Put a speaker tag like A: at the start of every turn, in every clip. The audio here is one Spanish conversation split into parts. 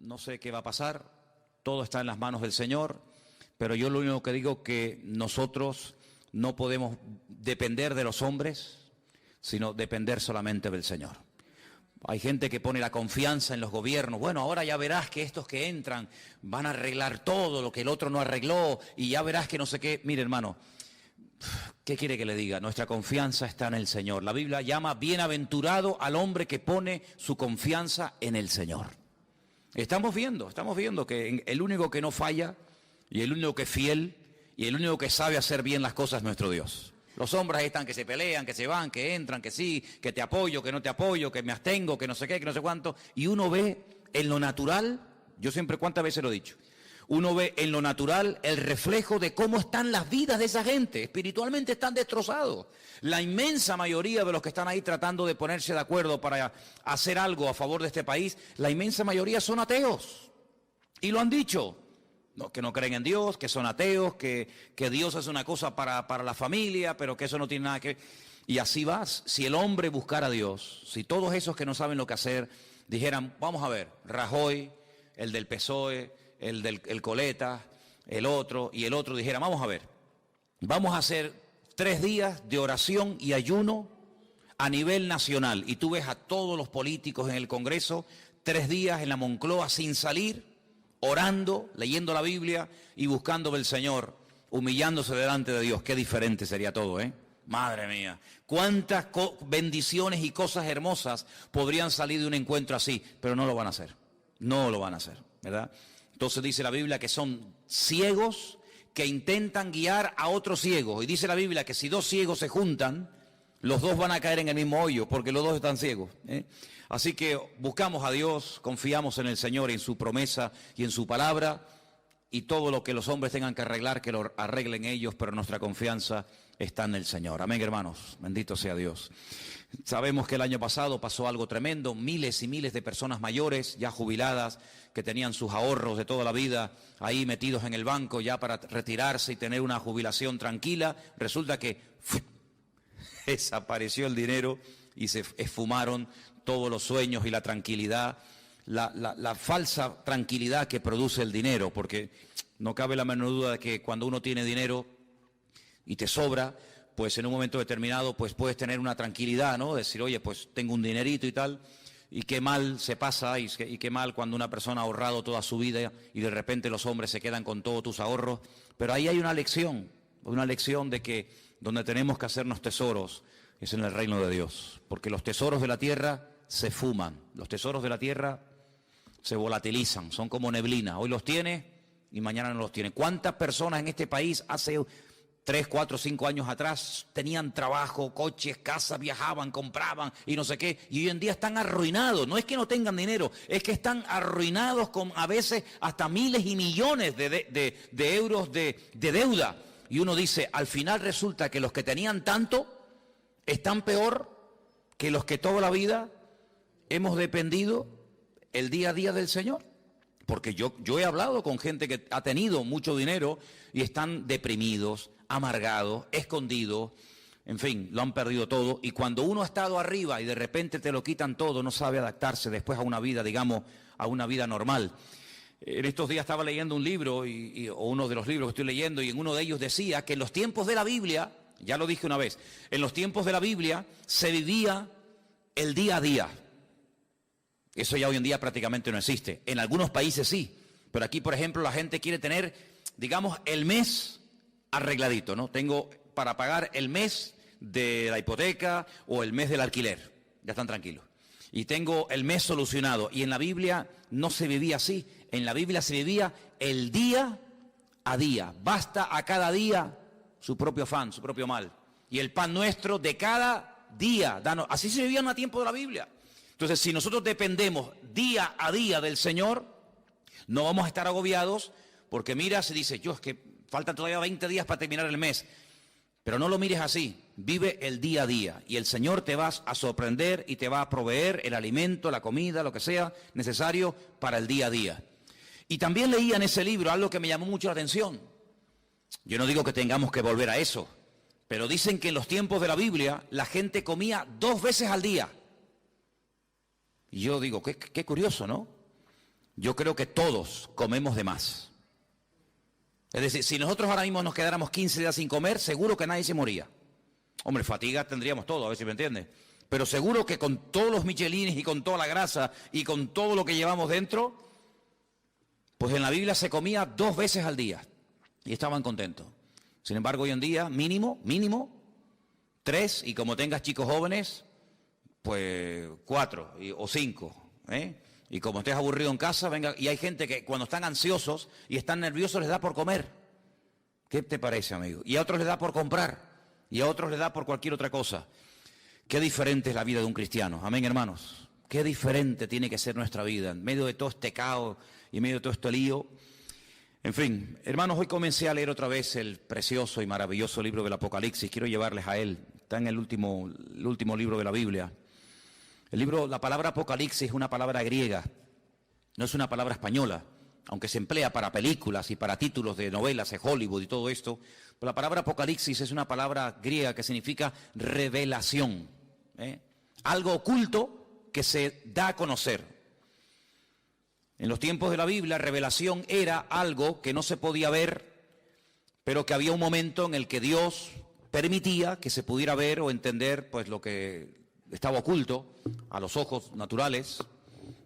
A: no sé qué va a pasar, todo está en las manos del Señor, pero yo lo único que digo es que nosotros no podemos depender de los hombres, sino depender solamente del Señor. Hay gente que pone la confianza en los gobiernos. Bueno, ahora ya verás que estos que entran van a arreglar todo lo que el otro no arregló y ya verás que no sé qué. Mire, hermano, ¿qué quiere que le diga? Nuestra confianza está en el Señor. La Biblia llama bienaventurado al hombre que pone su confianza en el Señor. Estamos viendo que el único que no falla y el único que es fiel y el único que sabe hacer bien las cosas es nuestro Dios. Los hombres ahí están que se pelean, que se van, que entran, que sí, que te apoyo, que no te apoyo, que me abstengo, que no sé qué, que no sé cuánto. Y uno ve en lo natural, yo siempre cuántas veces lo he dicho, uno ve en lo natural el reflejo de cómo están las vidas de esa gente. Espiritualmente están destrozados. La inmensa mayoría de los que están ahí tratando de ponerse de acuerdo para hacer algo a favor de este país, la inmensa mayoría son ateos. Y lo han dicho. No, que no creen en Dios, que son ateos, que Dios es una cosa para la familia, pero que eso no tiene nada que ver. Y así vas. Si el hombre buscara a Dios, si todos esos que no saben lo que hacer dijeran, vamos a ver, Rajoy, el del PSOE, el Coleta, el otro y el otro, dijeran, vamos a ver, vamos a hacer 3 días de oración y ayuno a nivel nacional. Y tú ves a todos los políticos en el Congreso, 3 días en la Moncloa sin salir, orando, leyendo la Biblia y buscando del Señor, humillándose delante de Dios. Qué diferente sería todo, ¿eh? Madre mía, cuántas bendiciones y cosas hermosas podrían salir de un encuentro así, pero no lo van a hacer, no lo van a hacer, ¿verdad? Entonces dice la Biblia que son ciegos que intentan guiar a otros ciegos, y dice la Biblia que si 2 ciegos se juntan, los 2 van a caer en el mismo hoyo, porque los 2 están ciegos, ¿eh? Así que buscamos a Dios, confiamos en el Señor, en su promesa y en su palabra, y todo lo que los hombres tengan que arreglar, que lo arreglen ellos, pero nuestra confianza está en el Señor. Amén, hermanos, bendito sea Dios. Sabemos que el año pasado pasó algo tremendo, miles y miles de personas mayores, ya jubiladas, que tenían sus ahorros de toda la vida ahí metidos en el banco ya para retirarse y tener una jubilación tranquila. Resulta que desapareció el dinero y se esfumaron todos los sueños y la tranquilidad, la falsa tranquilidad que produce el dinero, porque no cabe la menor duda de que cuando uno tiene dinero y te sobra, pues en un momento determinado pues puedes tener una tranquilidad, ¿no? Decir, oye, pues tengo un dinerito y tal, y qué mal se pasa y qué mal cuando una persona ha ahorrado toda su vida y de repente los hombres se quedan con todos tus ahorros. Pero ahí hay una lección de que donde tenemos que hacernos tesoros es en el reino de Dios, porque los tesoros de la tierra se fuman, los tesoros de la tierra se volatilizan, son como neblina, hoy los tiene y mañana no los tiene. ¿Cuántas personas en este país hace 3, 4, 5 años atrás tenían trabajo, coches, casas, viajaban, compraban y no sé qué, y hoy en día están arruinados? No es que no tengan dinero, es que están arruinados con a veces hasta miles y millones de euros de deuda. Y uno dice, al final resulta que los que tenían tanto están peor que los que toda la vida hemos dependido el día a día del Señor. Porque yo he hablado con gente que ha tenido mucho dinero y están deprimidos, amargados, escondidos, en fin, lo han perdido todo. Y cuando uno ha estado arriba y de repente te lo quitan todo, no sabe adaptarse después a una vida, digamos, a una vida normal. En estos días estaba leyendo un libro, o uno de los libros que estoy leyendo, y en uno de ellos decía que en los tiempos de la Biblia, ya lo dije una vez, en los tiempos de la Biblia se vivía el día a día. Eso ya hoy en día prácticamente no existe. En algunos países sí, pero aquí, por ejemplo, la gente quiere tener, digamos, el mes arregladito, ¿no? Tengo para pagar el mes de la hipoteca o el mes del alquiler, ya están tranquilos. Y tengo el mes solucionado. Y en la Biblia no se vivía así. En la Biblia se vivía el día a día. Basta a cada día su propio afán, su propio mal. Y el pan nuestro de cada día. Así se vivía en el tiempo de la Biblia. Entonces, si nosotros dependemos día a día del Señor, no vamos a estar agobiados, porque mira, se dice, yo es que faltan todavía 20 días para terminar el mes. Pero no lo mires así, vive el día a día y el Señor te va a sorprender y te va a proveer el alimento, la comida, lo que sea necesario para el día a día. Y también leía en ese libro algo que me llamó mucho la atención. Yo no digo que tengamos que volver a eso, pero dicen que en los tiempos de la Biblia la gente comía 2 veces al día. Y yo digo, qué curioso, ¿no? yo creo que todos comemos de más. Es decir, si nosotros ahora mismo nos quedáramos 15 días sin comer, seguro que nadie se moría. Hombre, fatiga tendríamos todo, a ver si me entiendes. Pero seguro que con todos los michelines y con toda la grasa y con todo lo que llevamos dentro, pues en la Biblia se comía 2 veces al día y estaban contentos. Sin embargo, hoy en día, mínimo, 3, y como tengas chicos jóvenes, pues 4 o 5, ¿eh? Y como estés aburrido en casa, venga, y hay gente que cuando están ansiosos y están nerviosos les da por comer. ¿Qué te parece, amigo? Y a otros les da por comprar, y a otros les da por cualquier otra cosa. Qué diferente es la vida de un cristiano, amén, hermanos. Qué diferente tiene que ser nuestra vida, en medio de todo este caos y en medio de todo este lío. En fin, hermanos, hoy comencé a leer otra vez el precioso y maravilloso libro del Apocalipsis. Quiero llevarles a él, está en el último libro de la Biblia. La palabra Apocalipsis es una palabra griega, no es una palabra española, aunque se emplea para películas y para títulos de novelas de Hollywood y todo esto. Pero la palabra Apocalipsis es una palabra griega que significa revelación, algo oculto que se da a conocer. En los tiempos de la Biblia, revelación era algo que no se podía ver, pero que había un momento en el que Dios permitía que se pudiera ver o entender pues lo que estaba oculto a los ojos naturales.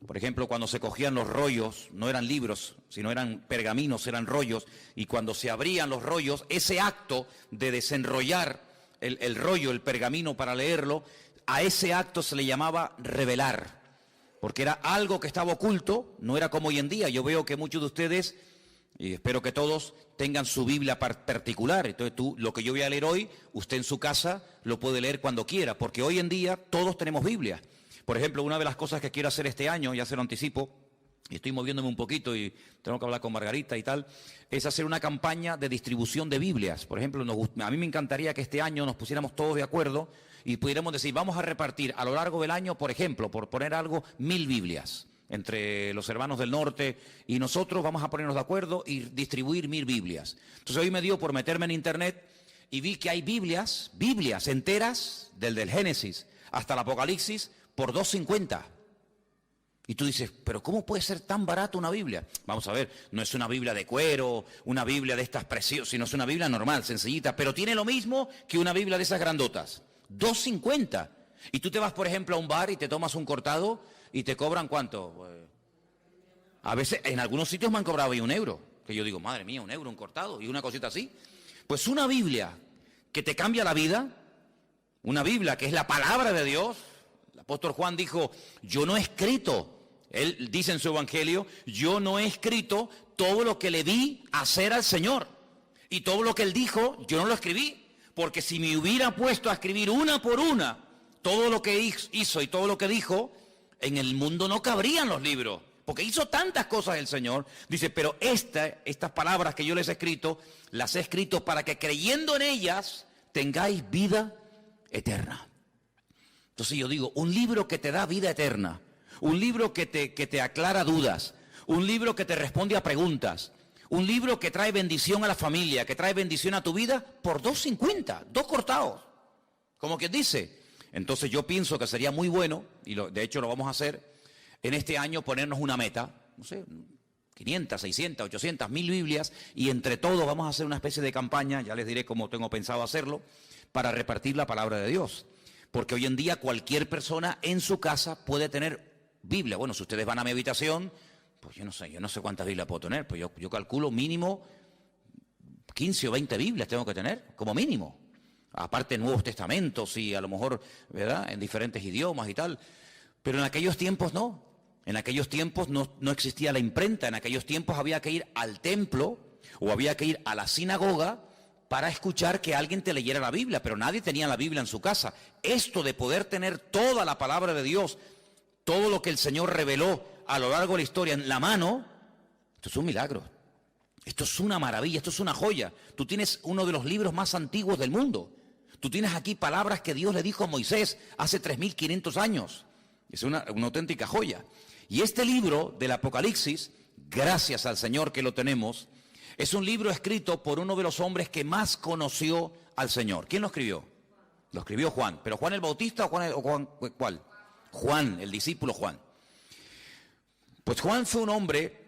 A: Por ejemplo, cuando se cogían los rollos, no eran libros, sino eran pergaminos, eran rollos, y cuando se abrían los rollos, ese acto de desenrollar el rollo, el pergamino para leerlo, a ese acto se le llamaba revelar, porque era algo que estaba oculto, no era como hoy en día. Yo veo que muchos de ustedes, y espero que todos, tengan su Biblia particular. Entonces lo que yo voy a leer hoy, usted en su casa lo puede leer cuando quiera, porque hoy en día todos tenemos Biblia. Por ejemplo, una de las cosas que quiero hacer este año, ya se lo anticipo, y estoy moviéndome un poquito y tengo que hablar con Margarita y tal, es hacer una campaña de distribución de Biblias. Por ejemplo, a mí me encantaría que este año nos pusiéramos todos de acuerdo y pudiéramos decir, vamos a repartir a lo largo del año, por ejemplo, por poner algo, 1000 Biblias. Entre los hermanos del norte y nosotros vamos a ponernos de acuerdo y distribuir 1000 Biblias. Entonces hoy me dio por meterme en internet y vi que hay Biblias enteras, del Génesis hasta el Apocalipsis, por $2.50. Y tú dices, pero ¿cómo puede ser tan barato una Biblia? Vamos a ver, no es una Biblia de cuero, una Biblia de estas preciosas, sino es una Biblia normal, sencillita, pero tiene lo mismo que una Biblia de esas grandotas. $2.50. Y tú te vas, por ejemplo, a un bar y te tomas un cortado y te cobran ¿cuánto? A veces, en algunos sitios me han cobrado ahí €1, que yo digo, madre mía, €1, un cortado y una cosita así. Pues una Biblia que te cambia la vida, una Biblia que es la palabra de Dios. El apóstol Juan dijo, yo no he escrito, él dice en su evangelio, yo no he escrito todo lo que le vi hacer al Señor. Y todo lo que él dijo, yo no lo escribí. Porque si me hubiera puesto a escribir una por una todo lo que hizo y todo lo que dijo, en el mundo no cabrían los libros. Porque hizo tantas cosas el Señor. Dice, pero estas palabras que yo les he escrito, las he escrito para que creyendo en ellas tengáis vida eterna. Entonces yo digo, un libro que te da vida eterna, un libro que te aclara dudas, un libro que te responde a preguntas, un libro que trae bendición a la familia, que trae bendición a tu vida, por $2.50, 2 cortados. Como quien dice. Entonces yo pienso que sería muy bueno, y de hecho lo vamos a hacer, en este año ponernos una meta, no sé, 500, 600, 800, 1000 Biblias, y entre todos vamos a hacer una especie de campaña, ya les diré cómo tengo pensado hacerlo, para repartir la palabra de Dios. Porque hoy en día cualquier persona en su casa puede tener Biblia. Bueno, si ustedes van a mi habitación, pues yo no sé cuántas Biblias puedo tener, pues yo calculo mínimo 15 o 20 Biblias tengo que tener, como mínimo. Aparte Nuevos Testamentos y a lo mejor, ¿verdad?, en diferentes idiomas y tal. Pero en aquellos tiempos no. En aquellos tiempos no existía la imprenta. En aquellos tiempos había que ir al templo o había que ir a la sinagoga para escuchar que alguien te leyera la Biblia. Pero nadie tenía la Biblia en su casa. Esto de poder tener toda la palabra de Dios, todo lo que el Señor reveló a lo largo de la historia en la mano, esto es un milagro. Esto es una maravilla, esto es una joya. Tú tienes uno de los libros más antiguos del mundo. Tú tienes aquí palabras que Dios le dijo a Moisés hace 3500 años. Es una auténtica joya. Y este libro del Apocalipsis, gracias al Señor que lo tenemos, es un libro escrito por uno de los hombres que más conoció al Señor. ¿Quién lo escribió? Lo escribió Juan. ¿Pero Juan el Bautista o Juan, ¿cuál? Juan, el discípulo Juan. Pues Juan fue un hombre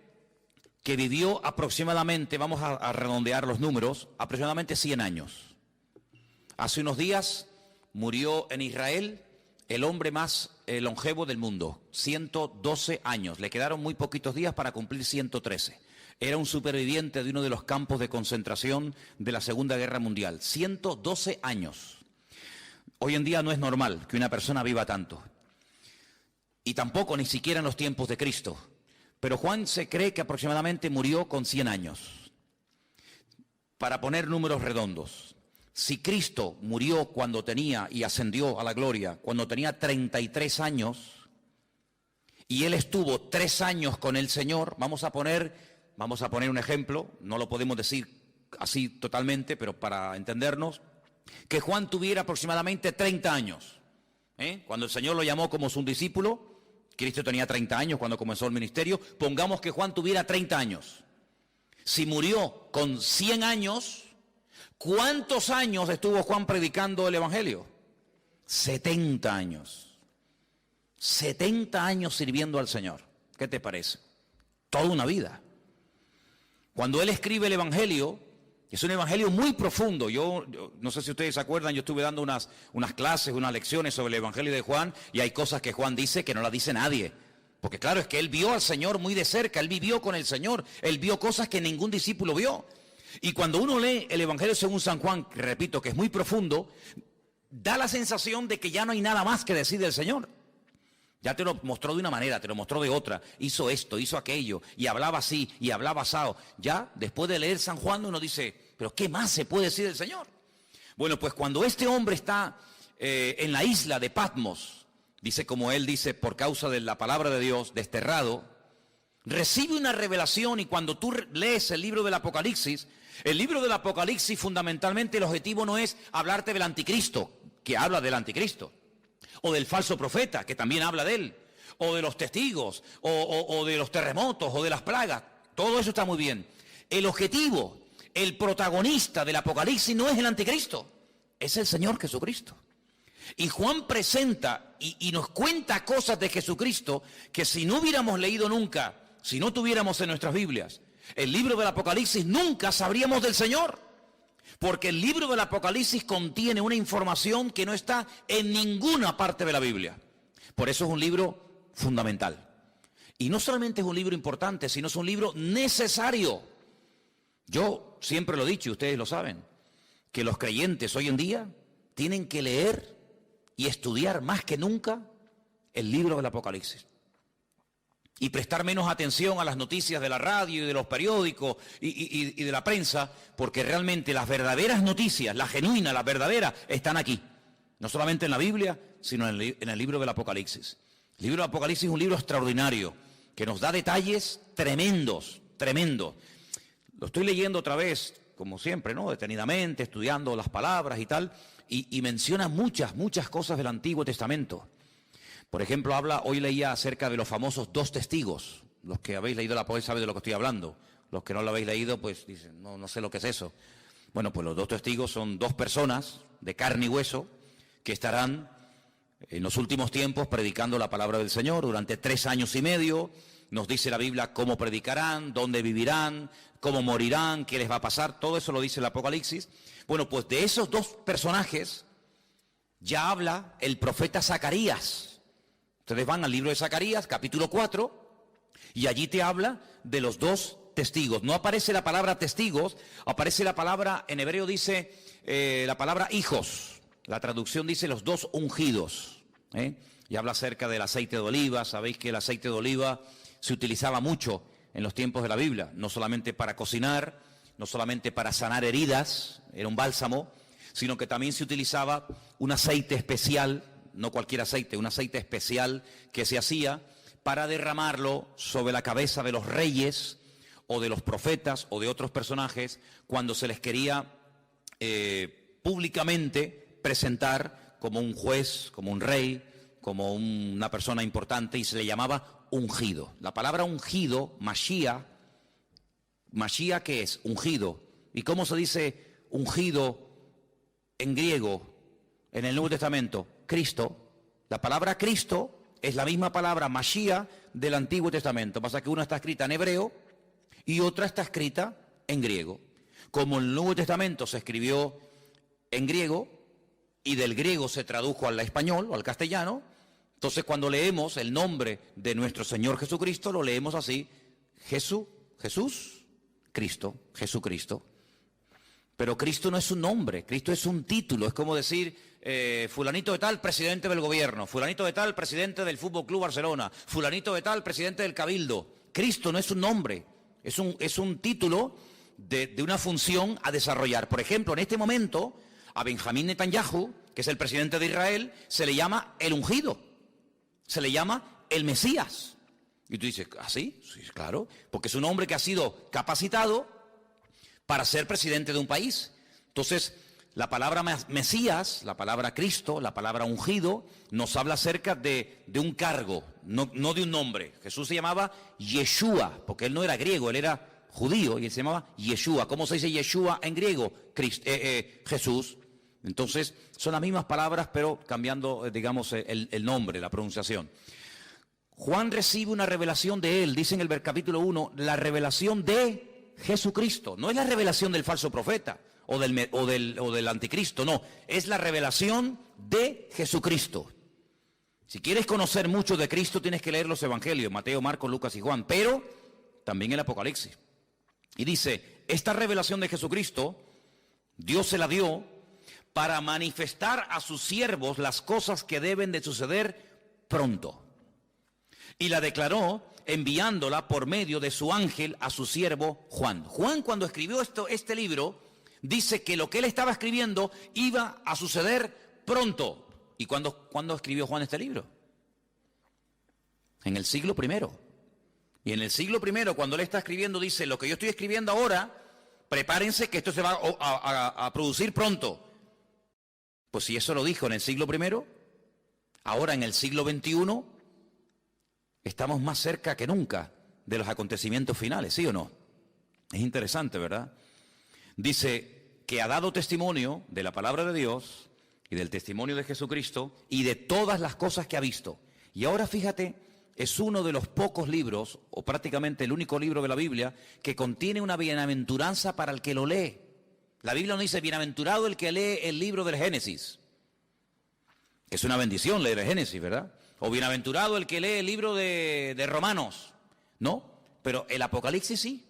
A: que vivió aproximadamente, vamos a redondear los números, aproximadamente 100 años. Hace unos días murió en Israel el hombre más longevo del mundo, 112 años. Le quedaron muy poquitos días para cumplir 113. Era un superviviente de uno de los campos de concentración de la Segunda Guerra Mundial. 112 años. Hoy en día no es normal que una persona viva tanto. Y tampoco ni siquiera en los tiempos de Cristo. Pero Juan se cree que aproximadamente murió con 100 años. Para poner números redondos, si Cristo murió cuando tenía y ascendió a la gloria, cuando tenía 33 años, y él estuvo 3 años con el Señor, vamos a poner un ejemplo, no lo podemos decir así totalmente, pero para entendernos, que Juan tuviera aproximadamente 30 años. Cuando el Señor lo llamó como su discípulo, Cristo tenía 30 años cuando comenzó el ministerio, pongamos que Juan tuviera 30 años. Si murió con 100 años, ¿cuántos años estuvo Juan predicando el Evangelio? 70 años. 70 años sirviendo al Señor. ¿Qué te parece? Toda una vida. Cuando él escribe el Evangelio, es un evangelio muy profundo. Yo no sé si ustedes se acuerdan, yo estuve dando unas clases, unas lecciones sobre el Evangelio de Juan, y hay cosas que Juan dice que no las dice nadie. Porque claro, es que él vio al Señor muy de cerca, él vivió con el Señor, él vio cosas que ningún discípulo vio. Y cuando uno lee el Evangelio según San Juan, que repito que es muy profundo, da la sensación de que ya no hay nada más que decir del Señor. Ya te lo mostró de una manera, te lo mostró de otra, hizo esto, hizo aquello, y hablaba así, y hablaba asado. Ya, después de leer San Juan, uno dice, ¿pero qué más se puede decir del Señor? Bueno, pues cuando este hombre está en la isla de Patmos, dice como él dice, por causa de la palabra de Dios, desterrado, recibe una revelación, y cuando tú lees el libro del Apocalipsis fundamentalmente el objetivo no es hablarte del anticristo, que habla del anticristo, o del falso profeta, que también habla de él, o de los testigos, o de los terremotos, o de las plagas. Todo eso está muy bien. El objetivo, el protagonista del Apocalipsis no es el anticristo, es el Señor Jesucristo. Y Juan presenta y nos cuenta cosas de Jesucristo que si no hubiéramos leído nunca, si no tuviéramos en nuestras Biblias el libro del Apocalipsis, nunca sabríamos del Señor. Porque el libro del Apocalipsis contiene una información que no está en ninguna parte de la Biblia. Por eso es un libro fundamental. Y no solamente es un libro importante, sino es un libro necesario. Yo siempre lo he dicho, y ustedes lo saben, que los creyentes hoy en día tienen que leer y estudiar más que nunca el libro del Apocalipsis. Y prestar menos atención a las noticias de la radio y de los periódicos y de la prensa, porque realmente las verdaderas noticias, las genuinas, las verdaderas, están aquí. No solamente en la Biblia, sino en el libro del Apocalipsis. El libro del Apocalipsis es un libro extraordinario, que nos da detalles tremendos, tremendos. Lo estoy leyendo otra vez, como siempre, ¿no? Detenidamente, estudiando las palabras y tal, y menciona muchas cosas del Antiguo Testamento. Por ejemplo, hoy leía acerca de los famosos 2 testigos. Los que habéis leído la poesía saben de lo que estoy hablando. Los que no lo habéis leído, pues dicen, no sé lo que es eso. Bueno, pues los 2 testigos son 2 personas de carne y hueso que estarán en los últimos tiempos predicando la palabra del Señor durante 3 años y medio. Nos dice la Biblia cómo predicarán, dónde vivirán, cómo morirán, qué les va a pasar. Todo eso lo dice el Apocalipsis. Bueno, pues de esos 2 personajes ya habla el profeta Zacarías. Ustedes van al libro de Zacarías, capítulo 4, y allí te habla de los 2 testigos. No aparece la palabra testigos, aparece la palabra, en hebreo dice la palabra hijos. La traducción dice los 2 ungidos. Y habla acerca del aceite de oliva. Sabéis que el aceite de oliva se utilizaba mucho en los tiempos de la Biblia, no solamente para cocinar, no solamente para sanar heridas, era un bálsamo, sino que también se utilizaba un aceite especial, no cualquier aceite, un aceite especial que se hacía para derramarlo sobre la cabeza de los reyes o de los profetas o de otros personajes cuando se les quería públicamente presentar como un juez, como un rey, como una persona importante, y se le llamaba ungido. La palabra ungido, Mashiach, ¿qué es? Ungido. ¿Y cómo se dice ungido en griego en el Nuevo Testamento? Cristo. La palabra Cristo es la misma palabra Mashiach del Antiguo Testamento. Pasa que una está escrita en hebreo y otra está escrita en griego. Como el Nuevo Testamento se escribió en griego y del griego se tradujo al español o al castellano, entonces cuando leemos el nombre de nuestro Señor Jesucristo, lo leemos así: Jesús, Cristo, Jesucristo. Pero Cristo no es un nombre, Cristo es un título. Es como decir, fulanito de tal, presidente del gobierno, fulanito de tal, presidente del Fútbol Club Barcelona, fulanito de tal, presidente del Cabildo. Cristo no es un nombre, es un título de una función a desarrollar. Por ejemplo, en este momento, a Benjamín Netanyahu, que es el presidente de Israel, se le llama el ungido, se le llama el Mesías. Y tú dices, ¿ah, sí? Sí, claro, porque es un hombre que ha sido capacitado para ser presidente de un país. Entonces, la palabra Mesías, la palabra Cristo, la palabra ungido, nos habla acerca de un cargo, no de un nombre. Jesús se llamaba Yeshua, porque él no era griego, él era judío, y él se llamaba Yeshua. ¿Cómo se dice Yeshua en griego? Jesús. Entonces, son las mismas palabras, pero cambiando, digamos, el nombre, la pronunciación. Juan recibe una revelación de él, dice en el capítulo 1, la revelación de Jesucristo. No es la revelación del falso profeta o del anticristo, no. Es la revelación de Jesucristo. Si quieres conocer mucho de Cristo, tienes que leer los evangelios, Mateo, Marcos, Lucas y Juan, pero también el Apocalipsis. Y dice, esta revelación de Jesucristo, Dios se la dio para manifestar a sus siervos las cosas que deben de suceder pronto. Y la declaró enviándola por medio de su ángel a su siervo Juan. Juan, cuando escribió este libro, dice que lo que él estaba escribiendo iba a suceder pronto. ¿Y cuándo escribió Juan este libro? En el siglo I. Y en el siglo I, cuando él está escribiendo, dice, lo que yo estoy escribiendo ahora, prepárense que esto se va a producir pronto. Pues si eso lo dijo en el siglo I, ahora en el siglo XXI, estamos más cerca que nunca de los acontecimientos finales, ¿sí o no? Es interesante, ¿verdad? Dice que ha dado testimonio de la palabra de Dios y del testimonio de Jesucristo y de todas las cosas que ha visto. Y ahora fíjate, es uno de los pocos libros, o prácticamente el único libro de la Biblia, que contiene una bienaventuranza para el que lo lee. La Biblia no dice, bienaventurado el que lee el libro del Génesis. Es una bendición leer el Génesis, ¿verdad? O bienaventurado el que lee el libro de Romanos. No, pero el Apocalipsis sí.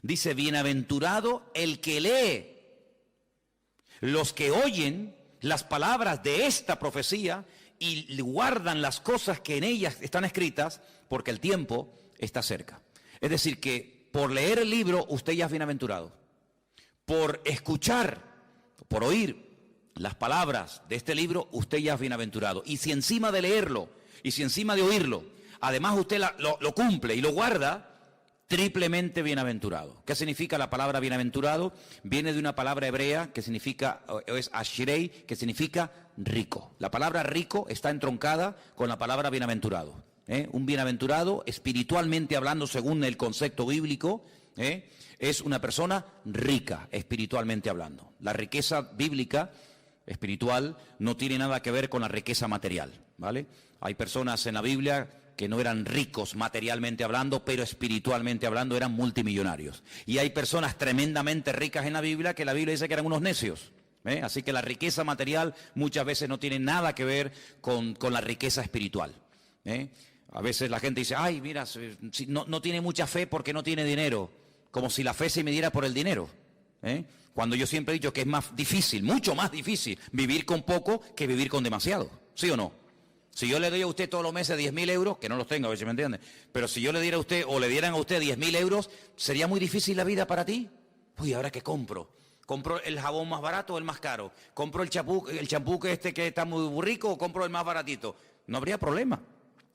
A: Dice, bienaventurado el que lee. Los que oyen las palabras de esta profecía y guardan las cosas que en ellas están escritas, porque el tiempo está cerca. Es decir, que por leer el libro usted ya es bienaventurado. Por escuchar, por oír las palabras de este libro, usted ya es bienaventurado. Y si encima de leerlo, y si encima de oírlo, además usted lo cumple y lo guarda, triplemente bienaventurado. ¿Qué significa la palabra bienaventurado? Viene de una palabra hebrea que significa, es ashrei, que significa rico. La palabra rico está entroncada con la palabra bienaventurado. Un bienaventurado, espiritualmente hablando, según el concepto bíblico, es una persona rica, espiritualmente hablando. La riqueza bíblica, espiritual, no tiene nada que ver con la riqueza material, ¿vale? Hay personas en la Biblia que no eran ricos materialmente hablando, pero espiritualmente hablando eran multimillonarios. Y hay personas tremendamente ricas en la Biblia que la Biblia dice que eran unos necios. Así que la riqueza material muchas veces no tiene nada que ver con la riqueza espiritual. A veces la gente dice, ay, mira, no tiene mucha fe porque no tiene dinero, como si la fe se midiera por el dinero. Cuando yo siempre he dicho que es más difícil, mucho más difícil, vivir con poco que vivir con demasiado. ¿Sí o no? Si yo le doy a usted todos los meses 10.000 euros, que no los tengo, a ver si me entiende, pero si yo le diera a usted o le dieran a usted 10.000 euros, ¿sería muy difícil la vida para ti? Uy, ¿ahora qué compro? ¿Compro el jabón más barato o el más caro? ¿Compro el champú que está muy rico o compro el más baratito? No habría problema,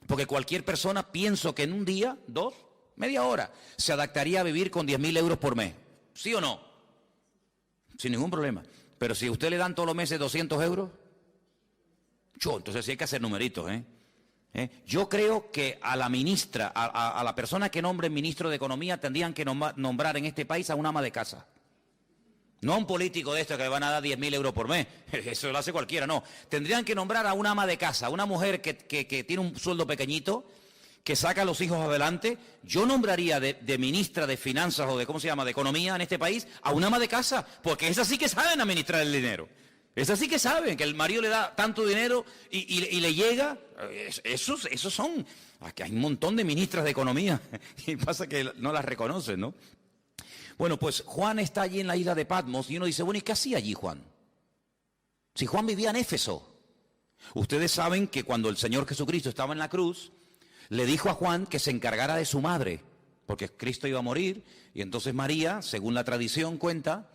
A: porque cualquier persona, pienso que en un día, 2, media hora, se adaptaría a vivir con 10.000 euros por mes. ¿Sí o no? Sin ningún problema. Pero si a usted le dan todos los meses 200 euros, entonces sí hay que hacer numeritos, Yo creo que a la ministra, a la persona que nombre ministro de Economía, tendrían que nombrar en este país a una ama de casa. No a un político de estos que le van a dar 10.000 euros por mes. Eso lo hace cualquiera, no. Tendrían que nombrar a una ama de casa, una mujer que tiene un sueldo pequeñito, que saca a los hijos adelante. Yo nombraría de ministra de Finanzas o de, ¿cómo se llama?, de Economía en este país, a una ama de casa, porque esas sí que saben administrar el dinero. Esas sí que saben que el marido le da tanto dinero y le llega. Esos son... Aquí hay un montón de ministras de Economía y pasa que no las reconocen, ¿no? Bueno, pues Juan está allí en la isla de Patmos y uno dice, bueno, ¿y qué hacía allí Juan? Si Juan vivía en Éfeso. Ustedes saben que cuando el Señor Jesucristo estaba en la cruz, le dijo a Juan que se encargara de su madre, porque Cristo iba a morir, y entonces María, según la tradición cuenta,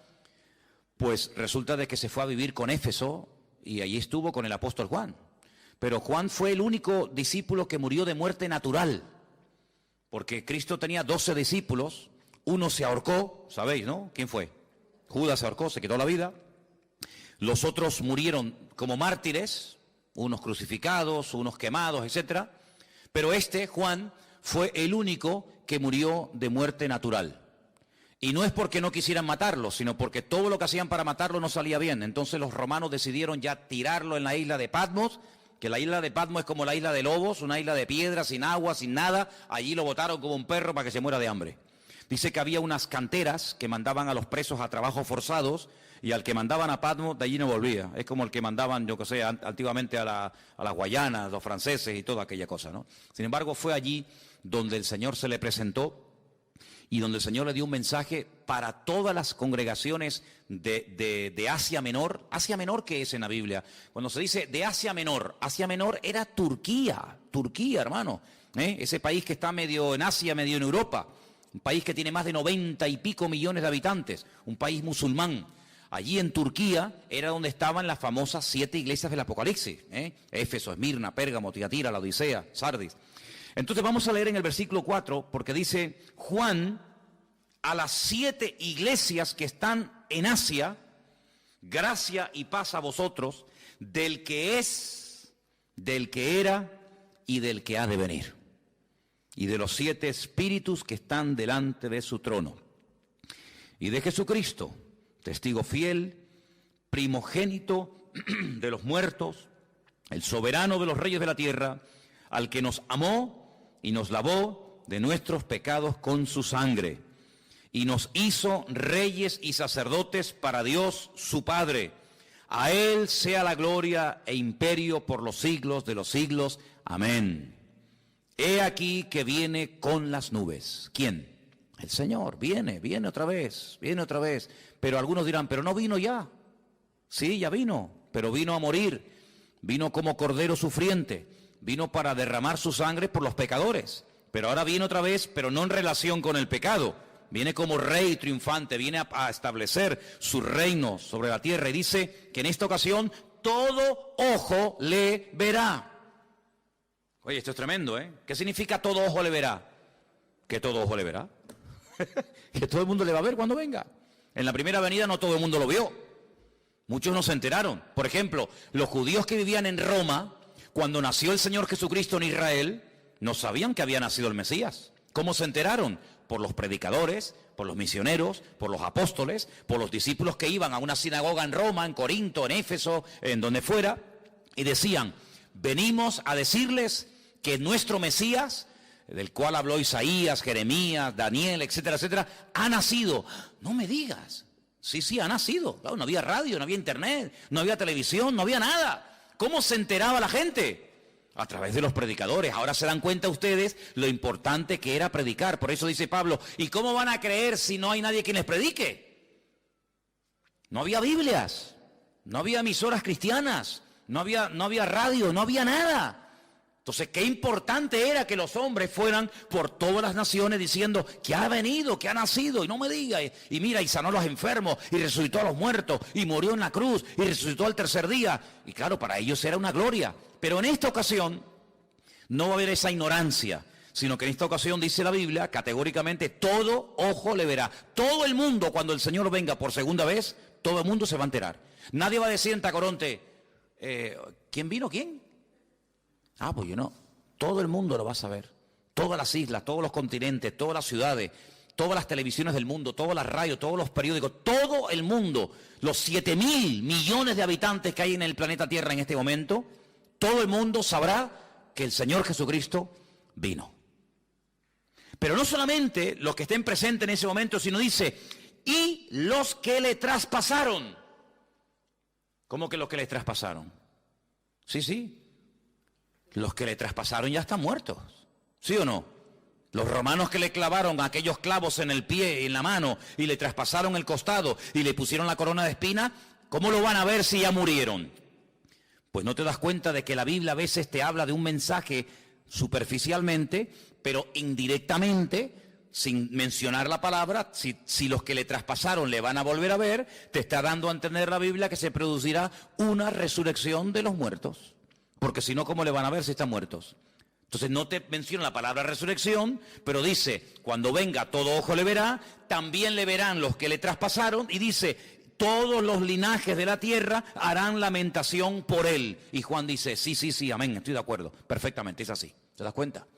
A: pues resulta de que se fue a vivir con Éfeso y allí estuvo con el apóstol Juan. Pero Juan fue el único discípulo que murió de muerte natural, porque Cristo tenía 12 discípulos, uno se ahorcó, ¿sabéis, no? ¿Quién fue? Judas se ahorcó, se quitó la vida. Los otros murieron como mártires, unos crucificados, unos quemados, etcétera. Pero Juan, fue el único que murió de muerte natural. Y no es porque no quisieran matarlo, sino porque todo lo que hacían para matarlo no salía bien. Entonces los romanos decidieron ya tirarlo en la isla de Patmos, que la isla de Patmos es como la isla de Lobos, una isla de piedra, sin agua, sin nada. Allí lo botaron como un perro para que se muera de hambre. Dice que había unas canteras que mandaban a los presos a trabajos forzados y al que mandaban a Patmos de allí no volvía. Es como el que mandaban, yo que sé, antiguamente a las Guayanas, los franceses y toda aquella cosa, ¿no? Sin embargo, fue allí donde el Señor se le presentó y donde el Señor le dio un mensaje para todas las congregaciones de Asia Menor. ¿Asia Menor qué es en la Biblia? Cuando se dice de Asia Menor era Turquía, hermano. Ese país que está medio en Asia, medio en Europa. Un país que tiene más de 90 y pico millones de habitantes, un país musulmán. Allí en Turquía era donde estaban las famosas 7 iglesias del Apocalipsis. Éfeso, Esmirna, Pérgamo, Tiatira, la Odisea, Sardis. Entonces vamos a leer en el versículo 4, porque dice, Juan, a las 7 iglesias que están en Asia, gracia y paz a vosotros, del que es, del que era y del que ha de venir, y de los 7 espíritus que están delante de su trono, y de Jesucristo, testigo fiel, primogénito de los muertos, el soberano de los reyes de la tierra, al que nos amó y nos lavó de nuestros pecados con su sangre, y nos hizo reyes y sacerdotes para Dios su Padre. A Él sea la gloria e imperio por los siglos de los siglos. Amén. He aquí que viene con las nubes. ¿Quién? El Señor. Viene otra vez, viene otra vez. Pero algunos dirán, pero no vino ya. Sí, ya vino, pero vino a morir. Vino como cordero sufriente. Vino para derramar su sangre por los pecadores. Pero ahora viene otra vez, pero no en relación con el pecado. Viene como rey triunfante, viene a establecer su reino sobre la tierra. Y dice que en esta ocasión todo ojo le verá. Oye, esto es tremendo, ¿eh? ¿Qué significa todo ojo le verá? Que todo ojo le verá. Que todo el mundo le va a ver cuando venga. En la primera venida no todo el mundo lo vio. Muchos no se enteraron. Por ejemplo, los judíos que vivían en Roma, cuando nació el Señor Jesucristo en Israel, no sabían que había nacido el Mesías. ¿Cómo se enteraron? Por los predicadores, por los misioneros, por los apóstoles, por los discípulos que iban a una sinagoga en Roma, en Corinto, en Éfeso, en donde fuera, y decían, venimos a decirles que nuestro Mesías, del cual habló Isaías, Jeremías, Daniel, etcétera, etcétera, ha nacido. No me digas. Sí, ha nacido. Claro, no había radio, no había internet, no había televisión, no había nada. ¿Cómo se enteraba la gente? A través de los predicadores. Ahora se dan cuenta ustedes lo importante que era predicar. Por eso dice Pablo, ¿y cómo van a creer si no hay nadie quien les predique? No había Biblias, no había emisoras cristianas, no había radio, no había nada. Entonces, qué importante era que los hombres fueran por todas las naciones diciendo que ha venido, que ha nacido, y no me diga, y mira, y sanó a los enfermos, y resucitó a los muertos, y murió en la cruz, y resucitó al tercer día. Y claro, para ellos era una gloria. Pero en esta ocasión no va a haber esa ignorancia, sino que en esta ocasión dice la Biblia, categóricamente, todo ojo le verá. Todo el mundo, cuando el Señor venga por segunda vez, todo el mundo se va a enterar. Nadie va a decir en Tacoronte, ¿quién vino? ¿Quién? Ah, pues yo no. Todo el mundo lo va a saber. Todas las islas, todos los continentes, todas las ciudades, todas las televisiones del mundo, todas las radios, todos los periódicos, todo el mundo, los 7.000 millones de habitantes que hay en el planeta Tierra en este momento, todo el mundo sabrá que el Señor Jesucristo vino. Pero no solamente los que estén presentes en ese momento, sino dice, y los que le traspasaron. ¿Cómo que los que le traspasaron? Sí. Los que le traspasaron ya están muertos. ¿Sí o no? Los romanos que le clavaron aquellos clavos en el pie y en la mano y le traspasaron el costado y le pusieron la corona de espina, ¿cómo lo van a ver si ya murieron? Pues no te das cuenta de que la Biblia a veces te habla de un mensaje superficialmente, pero indirectamente, sin mencionar la palabra, si los que le traspasaron le van a volver a ver, te está dando a entender la Biblia que se producirá una resurrección de los muertos. Porque si no, ¿cómo le van a ver si están muertos? Entonces no te menciona la palabra resurrección, pero dice, cuando venga todo ojo le verá, también le verán los que le traspasaron, y dice, todos los linajes de la tierra harán lamentación por él. Y Juan dice, sí, amén, estoy de acuerdo, perfectamente, es así. ¿Te das cuenta?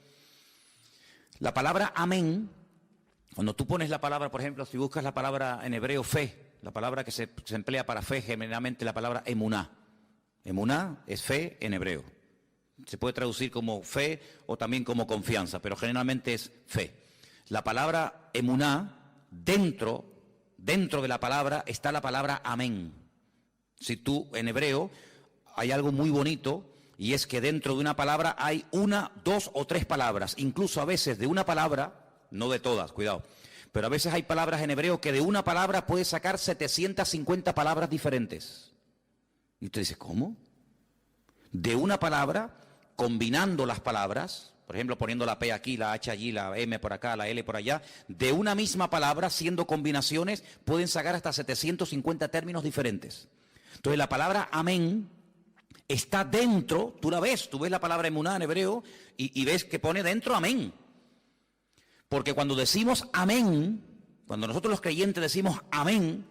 A: La palabra amén, cuando tú pones la palabra, por ejemplo, si buscas la palabra en hebreo fe, la palabra que se emplea para fe, generalmente la palabra emuná. Emuná es fe en hebreo. Se puede traducir como fe o también como confianza, pero generalmente es fe. La palabra emuná, dentro de la palabra está la palabra amén. Si tú, en hebreo, hay algo muy bonito, y es que dentro de una palabra hay una, dos o tres palabras. Incluso a veces de una palabra, no de todas, cuidado, pero a veces hay palabras en hebreo que de una palabra puedes sacar 750 palabras diferentes. Y usted dice, ¿cómo? De una palabra, combinando las palabras, por ejemplo, poniendo la P aquí, la H allí, la M por acá, la L por allá, de una misma palabra, siendo combinaciones, pueden sacar hasta 750 términos diferentes. Entonces la palabra amén está dentro, tú ves la palabra emuná en hebreo y ves que pone dentro amén. Porque cuando decimos amén, cuando nosotros los creyentes decimos amén,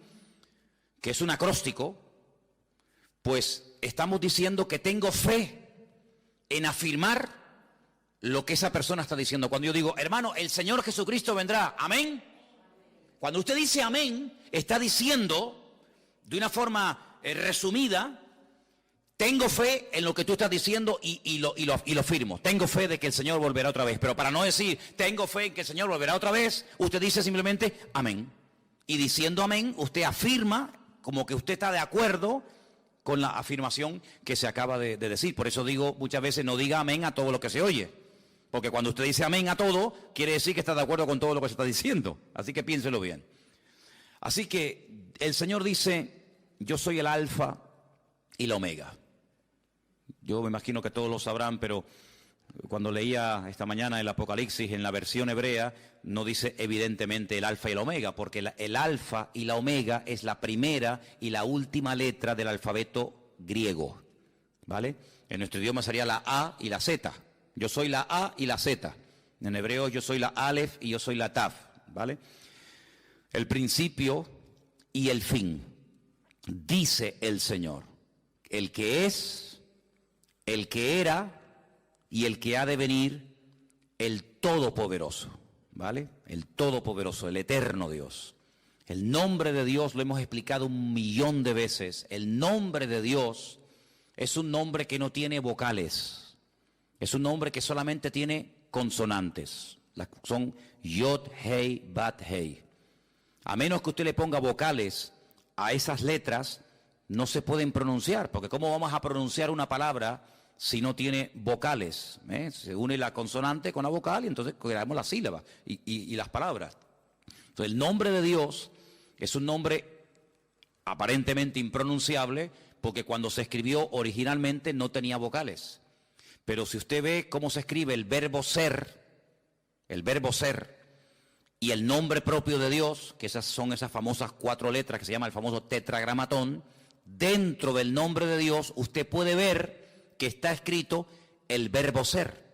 A: que es un acróstico, pues estamos diciendo que tengo fe en afirmar lo que esa persona está diciendo. Cuando yo digo, hermano, el Señor Jesucristo vendrá, amén. Cuando usted dice amén, está diciendo de una forma resumida, tengo fe en lo que tú estás diciendo y lo firmo. Tengo fe de que el Señor volverá otra vez. Pero para no decir, tengo fe en que el Señor volverá otra vez, usted dice simplemente, amén. Y diciendo amén, usted afirma como que usted está de acuerdo con la afirmación que se acaba de decir. Por eso digo muchas veces, no diga amén a todo lo que se oye. Porque cuando usted dice amén a todo, quiere decir que está de acuerdo con todo lo que se está diciendo. Así que piénselo bien. Así que el Señor dice, yo soy el alfa y la omega. Yo me imagino que todos lo sabrán, pero cuando leía esta mañana el Apocalipsis en la versión hebrea, no dice evidentemente el alfa y el omega, porque el alfa y la omega es la primera y la última letra del alfabeto griego, ¿vale? En nuestro idioma sería la A y la Z. Yo soy la A y la Z. En hebreo yo soy la Aleph y yo soy la Taf, ¿vale? El principio y el fin, dice el Señor, el que es, el que era y el que ha de venir, el Todopoderoso, ¿vale? El Todopoderoso, el eterno Dios. El nombre de Dios lo hemos explicado 1.000.000 de veces. El nombre de Dios es un nombre que no tiene vocales. Es un nombre que solamente tiene consonantes. Son Yod, Hei, Bat, Hei. A menos que usted le ponga vocales a esas letras, no se pueden pronunciar, porque ¿cómo vamos a pronunciar una palabra si no tiene vocales? Se une la consonante con la vocal y entonces creamos las sílabas y las palabras. Entonces el nombre de Dios es un nombre aparentemente impronunciable porque cuando se escribió originalmente no tenía vocales. Pero si usted ve cómo se escribe el verbo ser y el nombre propio de Dios, que son esas famosas 4 letras que se llama el famoso tetragramatón, dentro del nombre de Dios usted puede ver que está escrito el verbo ser.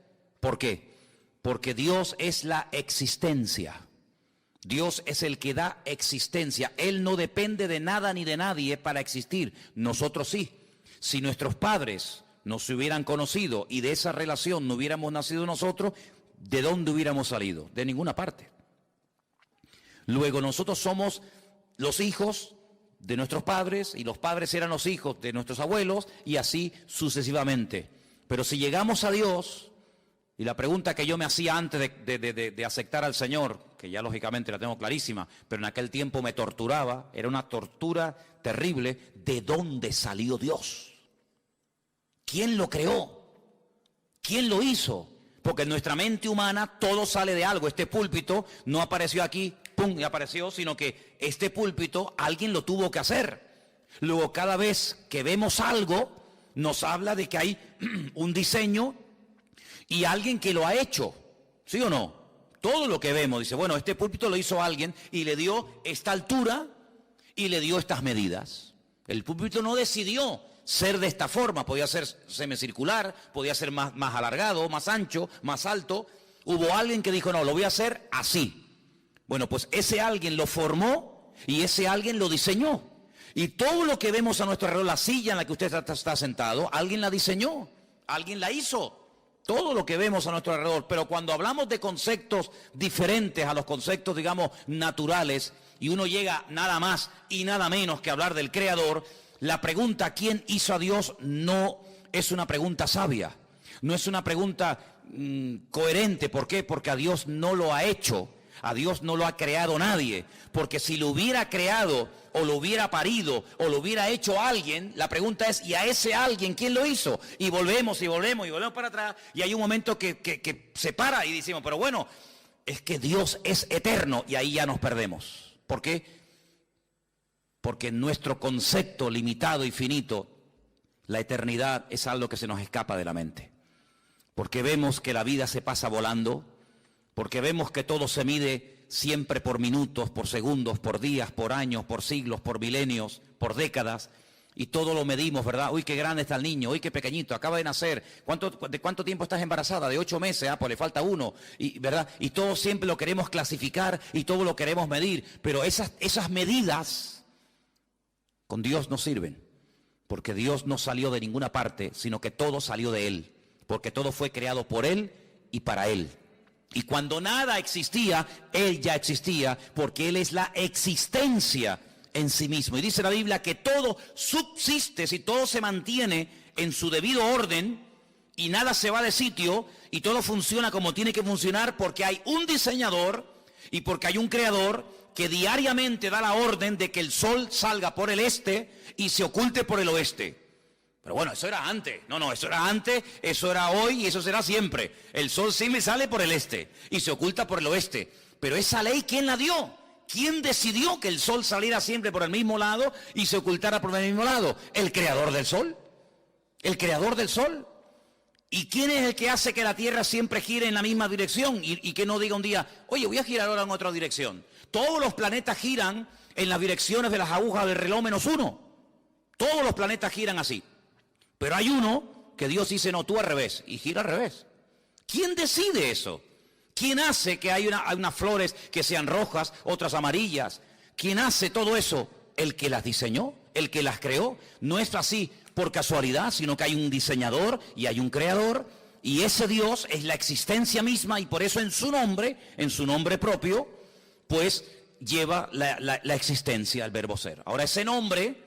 A: ¿Por qué? Porque Dios es la existencia. Dios es el que da existencia. Él no depende de nada ni de nadie para existir. Nosotros sí. Si nuestros padres no se hubieran conocido y de esa relación no hubiéramos nacido nosotros, ¿de dónde hubiéramos salido? De ninguna parte. Luego nosotros somos los hijos de nuestros padres y los padres eran los hijos de nuestros abuelos y así sucesivamente. Pero si llegamos a Dios, y la pregunta que yo me hacía antes de aceptar al Señor, que ya lógicamente la tengo clarísima, pero en aquel tiempo me torturaba, era una tortura terrible, ¿de dónde salió Dios? ¿Quién lo creó? ¿Quién lo hizo? Porque en nuestra mente humana todo sale de algo. Este púlpito no apareció aquí, pum, y apareció, sino que este púlpito alguien lo tuvo que hacer. Luego cada vez que vemos algo, nos habla de que hay un diseño y alguien que lo ha hecho, ¿sí o no? Todo lo que vemos, dice, bueno, este púlpito lo hizo alguien y le dio esta altura y le dio estas medidas. El púlpito no decidió ser de esta forma, podía ser semicircular, podía ser más alargado, más ancho, más alto. Hubo alguien que dijo, no, lo voy a hacer así. Bueno, pues ese alguien lo formó y ese alguien lo diseñó. Y todo lo que vemos a nuestro alrededor, la silla en la que usted está sentado, alguien la diseñó, alguien la hizo. Todo lo que vemos a nuestro alrededor. Pero cuando hablamos de conceptos diferentes a los conceptos, digamos, naturales, y uno llega nada más y nada menos que hablar del Creador, la pregunta ¿quién hizo a Dios? No es una pregunta sabia, no es una pregunta coherente. ¿Por qué? Porque a Dios no lo ha hecho, a Dios no lo ha creado nadie. Porque si lo hubiera creado o lo hubiera parido o lo hubiera hecho alguien, la pregunta es ¿y a ese alguien quién lo hizo? Y volvemos y volvemos y volvemos para atrás y hay un momento que se para y decimos, pero bueno, es que Dios es eterno y ahí ya nos perdemos. ¿Por qué? Porque en nuestro concepto limitado y finito, la eternidad es algo que se nos escapa de la mente. Porque vemos que la vida se pasa volando, porque vemos que todo se mide siempre por minutos, por segundos, por días, por años, por siglos, por milenios, por décadas, y todo lo medimos, ¿verdad? Uy, qué grande está el niño, uy, qué pequeñito, acaba de nacer. ¿De cuánto tiempo estás embarazada? De 8 meses, pues le falta 1, y, ¿verdad? Y todo siempre lo queremos clasificar y todo lo queremos medir, pero esas medidas con Dios no sirven, porque Dios no salió de ninguna parte, sino que todo salió de Él, porque todo fue creado por Él y para Él. Y cuando nada existía, Él ya existía, porque Él es la existencia en sí mismo. Y dice la Biblia que todo subsiste, si todo se mantiene en su debido orden y nada se va de sitio y todo funciona como tiene que funcionar, porque hay un diseñador y porque hay un creador que diariamente da la orden de que el sol salga por el este y se oculte por el oeste. Pero bueno, eso era antes. No, eso era antes, eso era hoy y eso será siempre. El sol siempre sale por el este y se oculta por el oeste. Pero esa ley, ¿quién la dio? ¿Quién decidió que el sol saliera siempre por el mismo lado y se ocultara por el mismo lado? El creador del sol. El creador del sol. ¿Y quién es el que hace que la Tierra siempre gire en la misma dirección? Y que no diga un día, oye, voy a girar ahora en otra dirección. Todos los planetas giran en las direcciones de las agujas del reloj menos uno. Todos los planetas giran así. Pero hay uno que Dios dice, no, tú al revés, y gira al revés. ¿Quién decide eso? ¿Quién hace que hay unas flores que sean rojas, otras amarillas? ¿Quién hace todo eso? El que las diseñó, el que las creó. No es así por casualidad, sino que hay un diseñador y hay un creador. Y ese Dios es la existencia misma y por eso en su nombre propio, pues lleva la existencia, el verbo ser. Ahora ese nombre,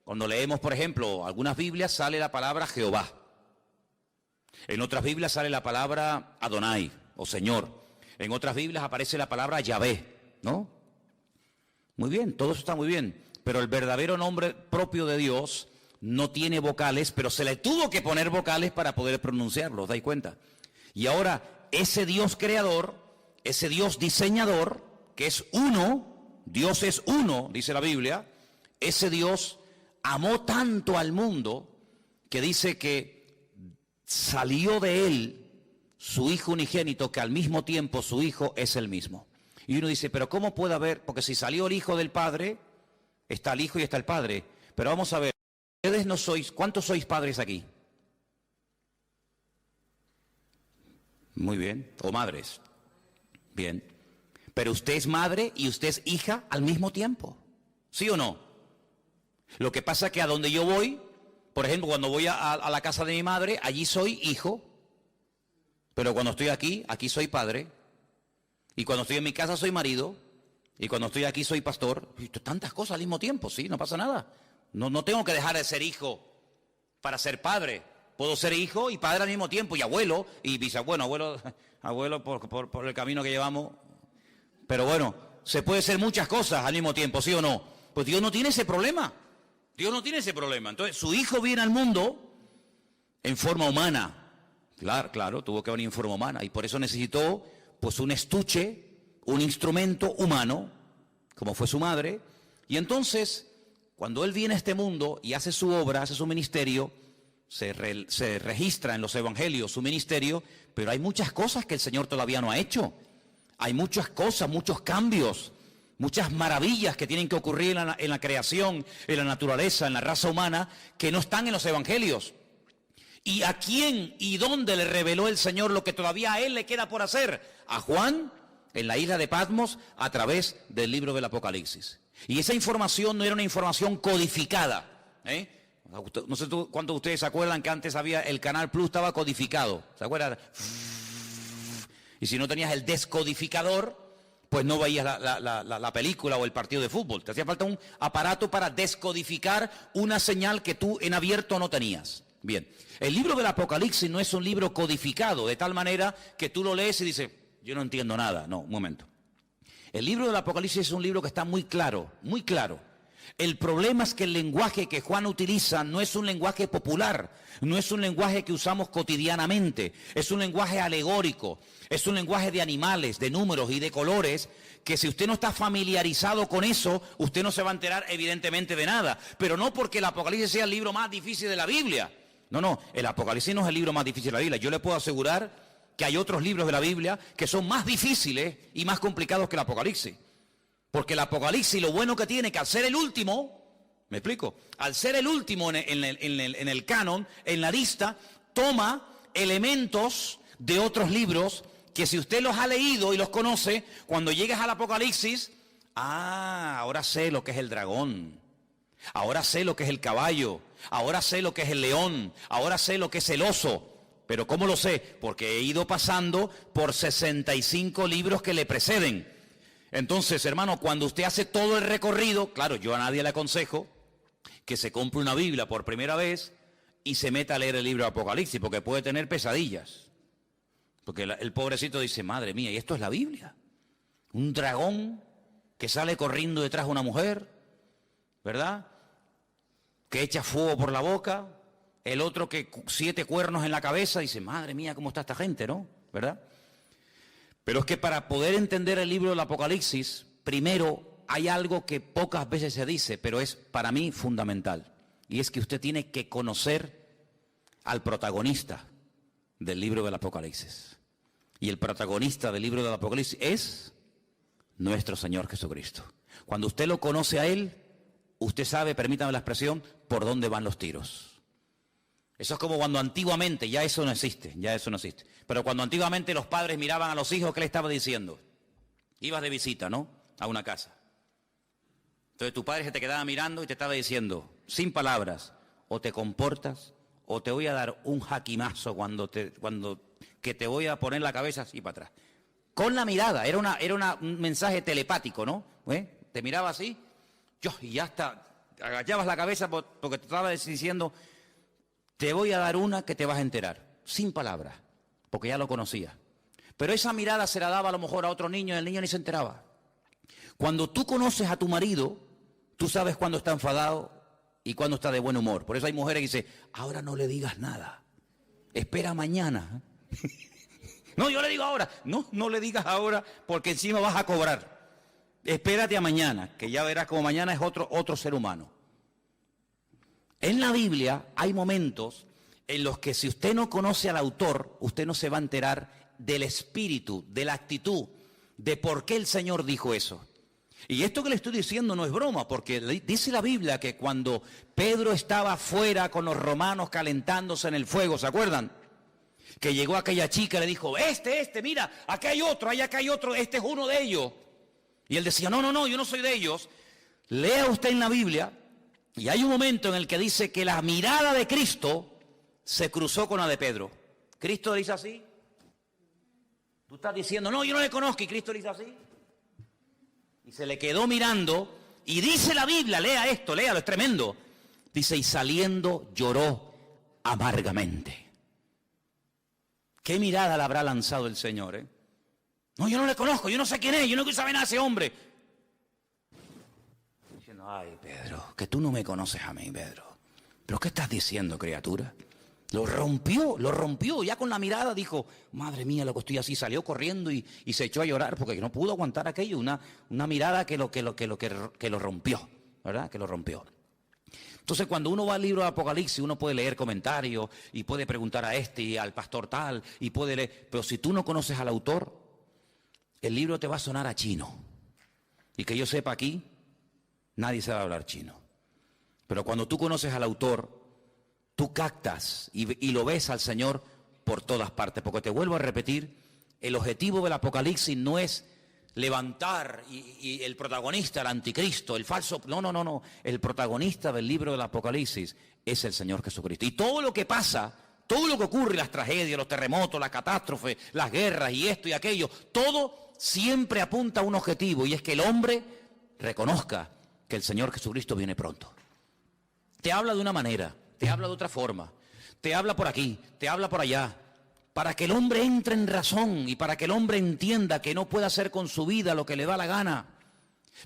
A: cuando leemos por ejemplo algunas Biblias sale la palabra Jehová. En otras Biblias sale la palabra Adonai o Señor. En otras Biblias aparece la palabra Yahvé, ¿no? Muy bien, todo eso está muy bien. Pero el verdadero nombre propio de Dios no tiene vocales, pero se le tuvo que poner vocales para poder pronunciarlo, ¿os dais cuenta? Y ahora ese Dios creador, ese Dios diseñador, que es uno, Dios es uno, dice la Biblia, ese Dios amó tanto al mundo que dice que salió de él su Hijo unigénito, que al mismo tiempo su Hijo es el mismo. Y uno dice, pero ¿cómo puede haber? Porque si salió el Hijo del Padre, está el Hijo y está el Padre. Pero vamos a ver, ustedes no sois, ¿cuántos sois padres aquí? Muy bien, o madres. Bien. Pero usted es madre y usted es hija al mismo tiempo. ¿Sí o no? Lo que pasa es que a donde yo voy, por ejemplo, cuando voy a la casa de mi madre, allí soy hijo. Pero cuando estoy aquí, aquí soy padre. Y cuando estoy en mi casa soy marido. Y cuando estoy aquí soy pastor. Y tantas cosas al mismo tiempo, sí, no pasa nada. No tengo que dejar de ser hijo para ser padre. Puedo ser hijo y padre al mismo tiempo, y abuelo, y bisabuelo, abuelo por el camino que llevamos. Pero bueno, se puede ser muchas cosas al mismo tiempo, ¿sí o no? Pues Dios no tiene ese problema. Dios no tiene ese problema. Entonces, su hijo viene al mundo en forma humana. Claro, tuvo que venir en forma humana. Y por eso necesitó, pues, un estuche, un instrumento humano, como fue su madre. Y entonces, cuando él viene a este mundo y hace su obra, hace su ministerio, se registra en los evangelios su ministerio, pero hay muchas cosas que el Señor todavía no ha hecho. Hay muchas cosas, muchos cambios, muchas maravillas que tienen que ocurrir en la creación, en la naturaleza, en la raza humana, que no están en los evangelios. ¿Y a quién y dónde le reveló el Señor lo que todavía a él le queda por hacer? A Juan, en la isla de Patmos, a través del libro del Apocalipsis. Y esa información no era una información codificada, No sé cuántos de ustedes se acuerdan que antes el Canal Plus estaba codificado. ¿Se acuerdan? Y si no tenías el descodificador, pues no veías la película o el partido de fútbol. Te hacía falta un aparato para descodificar una señal que tú en abierto no tenías. Bien, el libro del Apocalipsis no es un libro codificado, de tal manera que tú lo lees y dices, yo no entiendo nada. No, un momento. El libro del Apocalipsis es un libro que está muy claro, muy claro. El problema es que el lenguaje que Juan utiliza no es un lenguaje popular, no es un lenguaje que usamos cotidianamente, es un lenguaje alegórico, es un lenguaje de animales, de números y de colores, que si usted no está familiarizado con eso, usted no se va a enterar evidentemente de nada. Pero no porque el Apocalipsis sea el libro más difícil de la Biblia. No, el Apocalipsis no es el libro más difícil de la Biblia. Yo le puedo asegurar que hay otros libros de la Biblia que son más difíciles y más complicados que el Apocalipsis. Porque el Apocalipsis lo bueno que tiene que al ser el último, ¿me explico? Al ser el último en el canon, en la lista, toma elementos de otros libros que si usted los ha leído y los conoce, cuando llegues al Apocalipsis, ahora sé lo que es el dragón, ahora sé lo que es el caballo, ahora sé lo que es el león, ahora sé lo que es el oso. ¿Pero cómo lo sé? Porque he ido pasando por 65 libros que le preceden. Entonces, hermano, cuando usted hace todo el recorrido, claro, yo a nadie le aconsejo que se compre una Biblia por primera vez y se meta a leer el libro de Apocalipsis, porque puede tener pesadillas. Porque el pobrecito dice, madre mía, ¿y esto es la Biblia? Un dragón que sale corriendo detrás de una mujer, ¿verdad? Que echa fuego por la boca, el otro que 7 cuernos en la cabeza, dice, madre mía, ¿cómo está esta gente, no? ¿Verdad? Pero es que para poder entender el libro del Apocalipsis, primero hay algo que pocas veces se dice, pero es para mí fundamental. Y es que usted tiene que conocer al protagonista del libro del Apocalipsis. Y el protagonista del libro del Apocalipsis es nuestro Señor Jesucristo. Cuando usted lo conoce a Él, usted sabe, permítame la expresión, por dónde van los tiros. Eso es como cuando antiguamente, ya eso no existe. Pero cuando antiguamente los padres miraban a los hijos, ¿qué le estaba diciendo? Ibas de visita, ¿no? A una casa. Entonces tu padre se te quedaba mirando y te estaba diciendo, sin palabras, o te comportas, o te voy a dar un jaquimazo que te voy a poner la cabeza así para atrás. Con la mirada, era un mensaje telepático, ¿no? Te miraba así, y ya está, agachabas la cabeza porque te estaba diciendo, te voy a dar una que te vas a enterar, sin palabras, porque ya lo conocía. Pero esa mirada se la daba a lo mejor a otro niño y el niño ni se enteraba. Cuando tú conoces a tu marido, tú sabes cuándo está enfadado y cuándo está de buen humor. Por eso hay mujeres que dicen, ahora no le digas nada, espera mañana. No, yo le digo ahora. No le digas ahora porque encima vas a cobrar. Espérate a mañana, que ya verás como mañana es otro ser humano. En la Biblia hay momentos en los que si usted no conoce al autor, usted no se va a enterar del espíritu, de la actitud, de por qué el Señor dijo eso. Y esto que le estoy diciendo no es broma, porque dice la Biblia que cuando Pedro estaba afuera con los romanos calentándose en el fuego, ¿se acuerdan? Que llegó aquella chica y le dijo, mira, acá hay otro, acá hay otro, este es uno de ellos. Y él decía, no, yo no soy de ellos. Lea usted en la Biblia, y hay un momento en el que dice que la mirada de Cristo se cruzó con la de Pedro. Cristo dice así. Tú estás diciendo, no, yo no le conozco, y Cristo dice así. Y se le quedó mirando y dice la Biblia, lea esto, léalo, es tremendo. Dice, y saliendo lloró amargamente. ¿Qué mirada le habrá lanzado el Señor, eh? No, yo no le conozco, yo no sé quién es, yo no quiero saber nada de ese hombre. Diciendo, ay, Pedro, que tú no me conoces a mí, Pedro. ¿Pero qué estás diciendo, criatura? Lo rompió, ya con la mirada dijo, madre mía, lo que estoy así, salió corriendo y se echó a llorar porque no pudo aguantar aquello, una mirada que lo rompió, ¿verdad? Que lo rompió. Entonces, cuando uno va al libro de Apocalipsis, uno puede leer comentarios y puede preguntar a este y al pastor tal, y puede leer, pero si tú no conoces al autor, el libro te va a sonar a chino. Y que yo sepa aquí, nadie sabe hablar chino. Pero cuando tú conoces al autor, tú captas y lo ves al Señor por todas partes. Porque te vuelvo a repetir, el objetivo del Apocalipsis no es levantar y el protagonista, el anticristo, el falso. No. El protagonista del libro del Apocalipsis es el Señor Jesucristo. Y todo lo que pasa, todo lo que ocurre, las tragedias, los terremotos, las catástrofes, las guerras y esto y aquello, todo siempre apunta a un objetivo, y es que el hombre reconozca que el Señor Jesucristo viene pronto. Te habla de una manera, te habla de otra forma, te habla por aquí, te habla por allá, para que el hombre entre en razón y para que el hombre entienda que no puede hacer con su vida lo que le da la gana,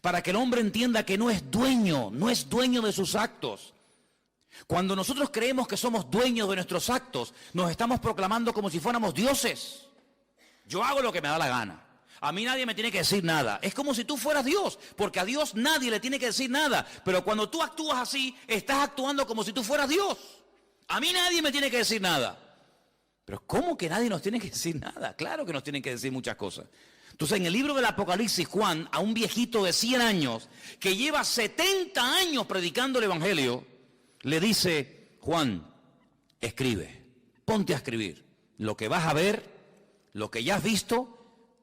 A: para que el hombre entienda que no es dueño de sus actos. Cuando nosotros creemos que somos dueños de nuestros actos, nos estamos proclamando como si fuéramos dioses. Yo hago lo que me da la gana. A mí nadie me tiene que decir nada. Es como si tú fueras Dios, porque a Dios nadie le tiene que decir nada. Pero cuando tú actúas así, estás actuando como si tú fueras Dios. A mí nadie me tiene que decir nada. Pero ¿cómo que nadie nos tiene que decir nada? Claro que nos tienen que decir muchas cosas. Entonces, en el libro del Apocalipsis, Juan, a un viejito de 100 años, que lleva 70 años predicando el Evangelio, le dice, Juan, escribe, ponte a escribir lo que vas a ver, lo que ya has visto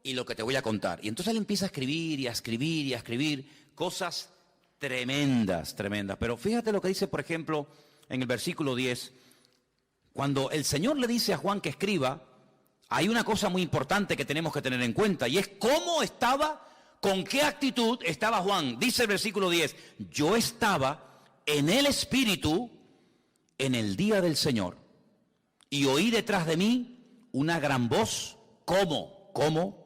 A: y lo que te voy a contar. Y entonces él empieza a escribir y a escribir y a escribir cosas tremendas. Pero fíjate lo que dice, por ejemplo, en el versículo 10, cuando el Señor le dice a Juan que escriba, hay una cosa muy importante que tenemos que tener en cuenta, y es cómo estaba, con qué actitud estaba Juan. Dice el versículo 10, yo estaba en el Espíritu en el día del Señor, y oí detrás de mí una gran voz, como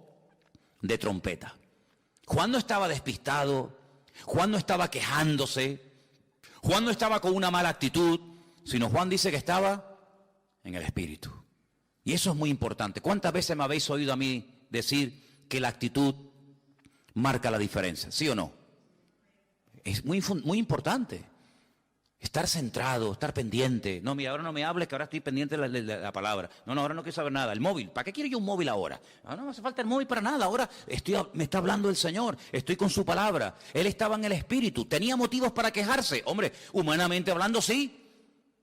A: de trompeta. Juan no estaba despistado, Juan no estaba quejándose, Juan no estaba con una mala actitud, sino Juan dice que estaba en el Espíritu. Y eso es muy importante. ¿Cuántas veces me habéis oído a mí decir que la actitud marca la diferencia? ¿Sí o no? Es muy importante. Estar centrado, estar pendiente. No, mira, ahora no me hables, que ahora estoy pendiente de la palabra. No, ahora no quiero saber nada. El móvil, ¿para qué quiero yo un móvil ahora? No me hace falta el móvil para nada. Ahora me está hablando el Señor, estoy con su palabra. Él estaba en el Espíritu, tenía motivos para quejarse. Hombre, humanamente hablando, sí.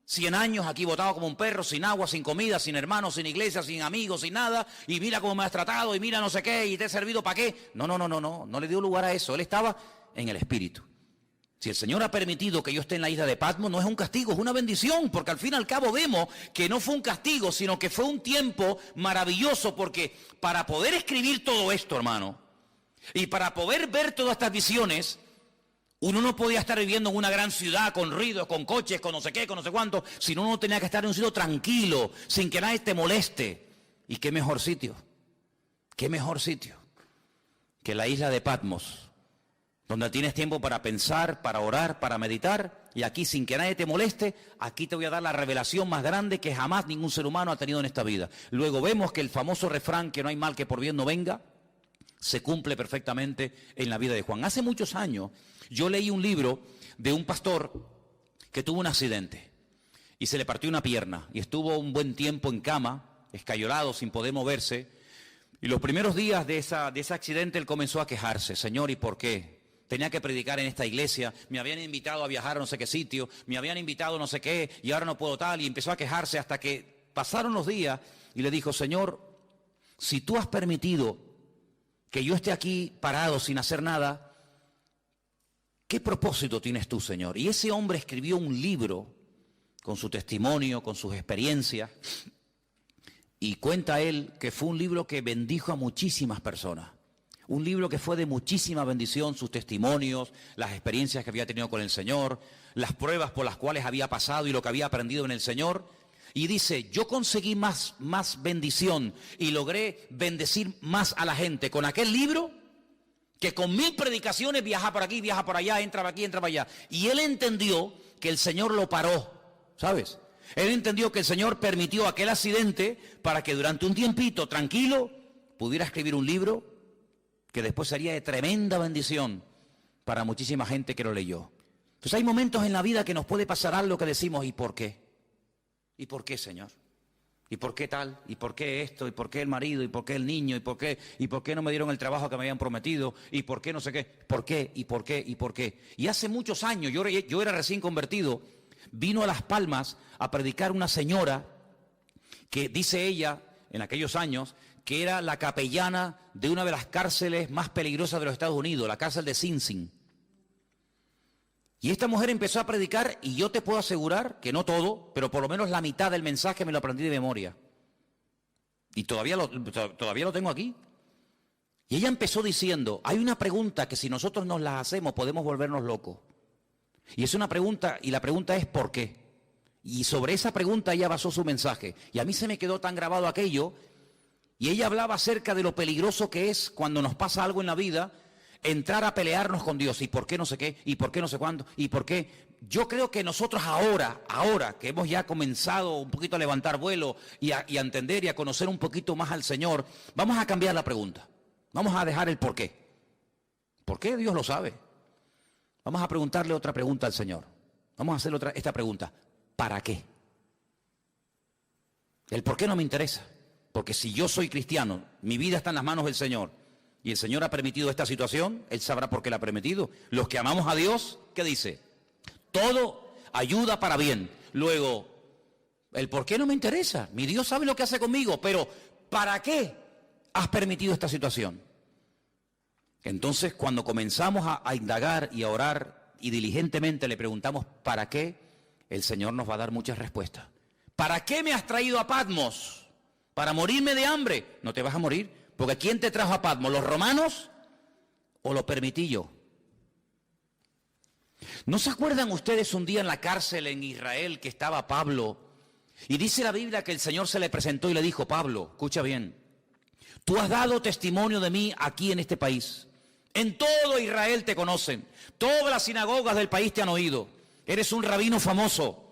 A: 100 años aquí botado como un perro, sin agua, sin comida, sin hermanos, sin iglesia, sin amigos, sin nada. Y mira cómo me has tratado, y mira no sé qué, y te he servido para qué. No le dio lugar a eso. Él estaba en el Espíritu. Si el Señor ha permitido que yo esté en la isla de Patmos, no es un castigo, es una bendición, porque al fin y al cabo vemos que no fue un castigo, sino que fue un tiempo maravilloso, porque para poder escribir todo esto, hermano, y para poder ver todas estas visiones, uno no podía estar viviendo en una gran ciudad con ruidos, con coches, con no sé qué, con no sé cuánto, sino uno tenía que estar en un sitio tranquilo, sin que nadie te moleste. ¿Y qué mejor sitio que la isla de Patmos? Donde tienes tiempo para pensar, para orar, para meditar, y aquí sin que nadie te moleste, aquí te voy a dar la revelación más grande que jamás ningún ser humano ha tenido en esta vida. Luego vemos que el famoso refrán, que no hay mal que por bien no venga, se cumple perfectamente en la vida de Juan. Hace muchos años yo leí un libro de un pastor que tuvo un accidente y se le partió una pierna y estuvo un buen tiempo en cama, escayolado, sin poder moverse, y los primeros días de ese accidente él comenzó a quejarse. Señor, ¿y por qué? Tenía que predicar en esta iglesia, me habían invitado a viajar a no sé qué sitio, me habían invitado a no sé qué, y ahora no puedo tal, y empezó a quejarse hasta que pasaron los días, y le dijo, Señor, si tú has permitido que yo esté aquí parado sin hacer nada, ¿qué propósito tienes tú, Señor? Y ese hombre escribió un libro con su testimonio, con sus experiencias, y cuenta él que fue un libro que bendijo a muchísimas personas. Un libro que fue de muchísima bendición, sus testimonios, las experiencias que había tenido con el Señor, las pruebas por las cuales había pasado y lo que había aprendido en el Señor. Y dice, yo conseguí más bendición y logré bendecir más a la gente con aquel libro que con 1000 predicaciones, viaja por aquí, viaja por allá, entra por aquí, entra para allá. Y él entendió que el Señor lo paró, ¿sabes? Él entendió que el Señor permitió aquel accidente para que durante un tiempito tranquilo pudiera escribir un libro que después sería de tremenda bendición para muchísima gente que lo leyó. Entonces hay momentos en la vida que nos puede pasar algo que decimos, ¿y por qué? ¿Y por qué, Señor? ¿Y por qué tal? ¿Y por qué esto? ¿Y por qué el marido? ¿Y por qué el niño? ¿Y por qué no me dieron el trabajo que me habían prometido? ¿Y por qué no sé qué? ¿Por qué? ¿Y por qué? ¿Y por qué? Y hace muchos años, yo era recién convertido, vino a Las Palmas a predicar una señora que dice ella, en aquellos años, que era la capellana de una de las cárceles más peligrosas de los Estados Unidos, la cárcel de Sing Sing. Y esta mujer empezó a predicar y yo te puedo asegurar que no todo, pero por lo menos la mitad del mensaje me lo aprendí de memoria. Y todavía lo tengo aquí. Y ella empezó diciendo, hay una pregunta que si nosotros nos la hacemos podemos volvernos locos. Y es una pregunta, y la pregunta es ¿por qué? Y sobre esa pregunta ella basó su mensaje. Y a mí se me quedó tan grabado aquello. Y ella hablaba acerca de lo peligroso que es cuando nos pasa algo en la vida, entrar a pelearnos con Dios. ¿Y por qué no sé qué? ¿Y por qué no sé cuándo? ¿Y por qué? Yo creo que nosotros ahora que hemos ya comenzado un poquito a levantar vuelo y a entender y a conocer un poquito más al Señor, vamos a cambiar la pregunta. Vamos a dejar el por qué. ¿Por qué? Dios lo sabe. Vamos a preguntarle otra pregunta al Señor. Vamos a hacerle esta pregunta. ¿Para qué? El por qué no me interesa. Porque si yo soy cristiano, mi vida está en las manos del Señor, y el Señor ha permitido esta situación, Él sabrá por qué la ha permitido. Los que amamos a Dios, ¿qué dice? Todo ayuda para bien. Luego, el por qué no me interesa. Mi Dios sabe lo que hace conmigo, pero ¿para qué has permitido esta situación? Entonces, cuando comenzamos a indagar y a orar y diligentemente le preguntamos ¿para qué? El Señor nos va a dar muchas respuestas. ¿Para qué me has traído a Patmos? ¿Para morirme de hambre? No te vas a morir, porque ¿quién te trajo a Patmos? ¿Los romanos o lo permití yo? ¿No se acuerdan ustedes un día en la cárcel en Israel que estaba Pablo? Y dice la Biblia que el Señor se le presentó y le dijo, Pablo, escucha bien, tú has dado testimonio de mí aquí en este país. En todo Israel te conocen, todas las sinagogas del país te han oído. Eres un rabino famoso,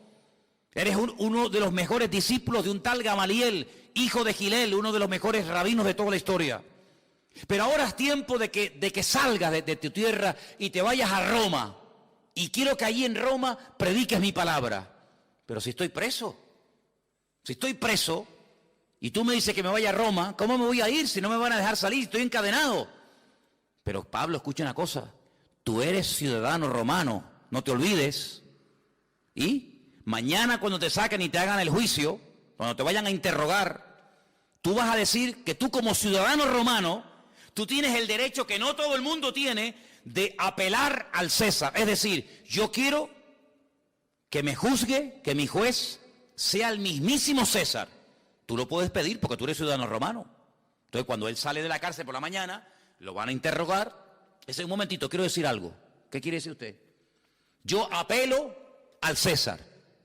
A: eres uno de los mejores discípulos de un tal Gamaliel, hijo de Gilel, uno de los mejores rabinos de toda la historia. Pero ahora es tiempo de que salgas de tu tierra y te vayas a Roma. Y quiero que allí en Roma prediques mi palabra. Pero si estoy preso y tú me dices que me vaya a Roma, ¿cómo me voy a ir si no me van a dejar salir? Estoy encadenado. Pero Pablo, escucha una cosa, tú eres ciudadano romano, no te olvides. Y mañana cuando te saquen y te hagan el juicio, cuando te vayan a interrogar, tú vas a decir que tú como ciudadano romano, tú tienes el derecho que no todo el mundo tiene de apelar al César. Es decir, yo quiero que me juzgue, que mi juez sea el mismísimo César. Tú lo puedes pedir porque tú eres ciudadano romano. Entonces cuando él sale de la cárcel por la mañana, lo van a interrogar. Un momentito, quiero decir algo. ¿Qué quiere decir usted? Yo apelo al César.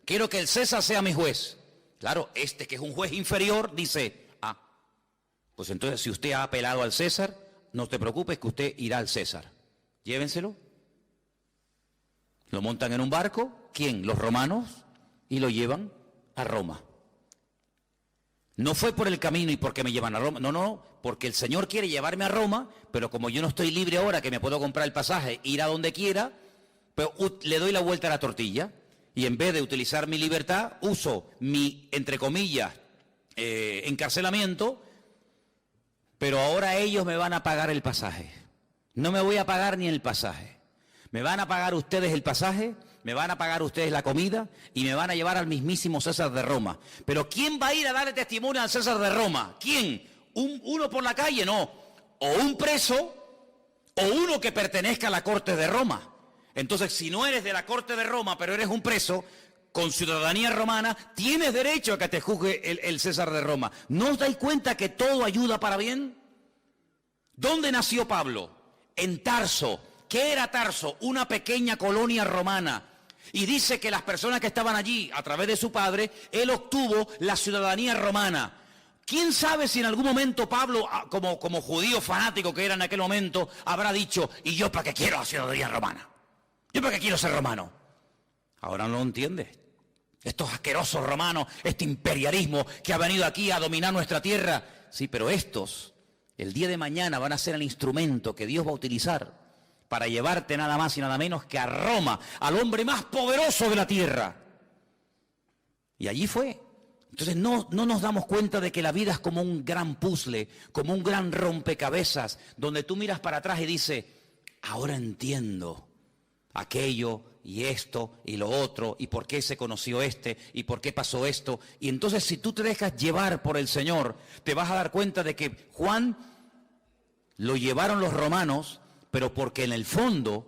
A: Quiero que el César sea mi juez. Claro, este que es un juez inferior dice, pues entonces si usted ha apelado al César, no te preocupes que usted irá al César. Llévenselo. Lo montan en un barco, ¿quién? Los romanos, y lo llevan a Roma. No fue por el camino y porque me llevan a Roma, no, porque el Señor quiere llevarme a Roma, pero como yo no estoy libre ahora, que me puedo comprar el pasaje, ir a donde quiera, pero le doy la vuelta a la tortilla. Y en vez de utilizar mi libertad, uso mi, entre comillas, encarcelamiento, pero ahora ellos me van a pagar el pasaje. No me voy a pagar ni el pasaje. Me van a pagar ustedes el pasaje, me van a pagar ustedes la comida y me van a llevar al mismísimo César de Roma. Pero ¿quién va a ir a darle testimonio al César de Roma? ¿Quién? ¿Uno por la calle? No. O un preso o uno que pertenezca a la corte de Roma. Entonces, si no eres de la corte de Roma, pero eres un preso con ciudadanía romana, tienes derecho a que te juzgue el César de Roma. ¿No os dais cuenta que todo ayuda para bien? ¿Dónde nació Pablo? En Tarso. ¿Qué era Tarso? Una pequeña colonia romana. Y dice que las personas que estaban allí, a través de su padre, él obtuvo la ciudadanía romana. ¿Quién sabe si en algún momento Pablo, como judío fanático que era en aquel momento, habrá dicho, ¿y yo para qué quiero la ciudadanía romana? ¿Yo para qué quiero ser romano? Ahora no lo entiende. Estos asquerosos romanos, este imperialismo que ha venido aquí a dominar nuestra tierra. Sí, pero estos, el día de mañana van a ser el instrumento que Dios va a utilizar para llevarte nada más y nada menos que a Roma, al hombre más poderoso de la tierra. Y allí fue. Entonces no nos damos cuenta de que la vida es como un gran puzzle, como un gran rompecabezas, donde tú miras para atrás y dices, ahora entiendo aquello y esto y lo otro, y por qué se conoció este, y por qué pasó esto. Y entonces si tú te dejas llevar por el Señor, te vas a dar cuenta de que Juan lo llevaron los romanos, pero porque en el fondo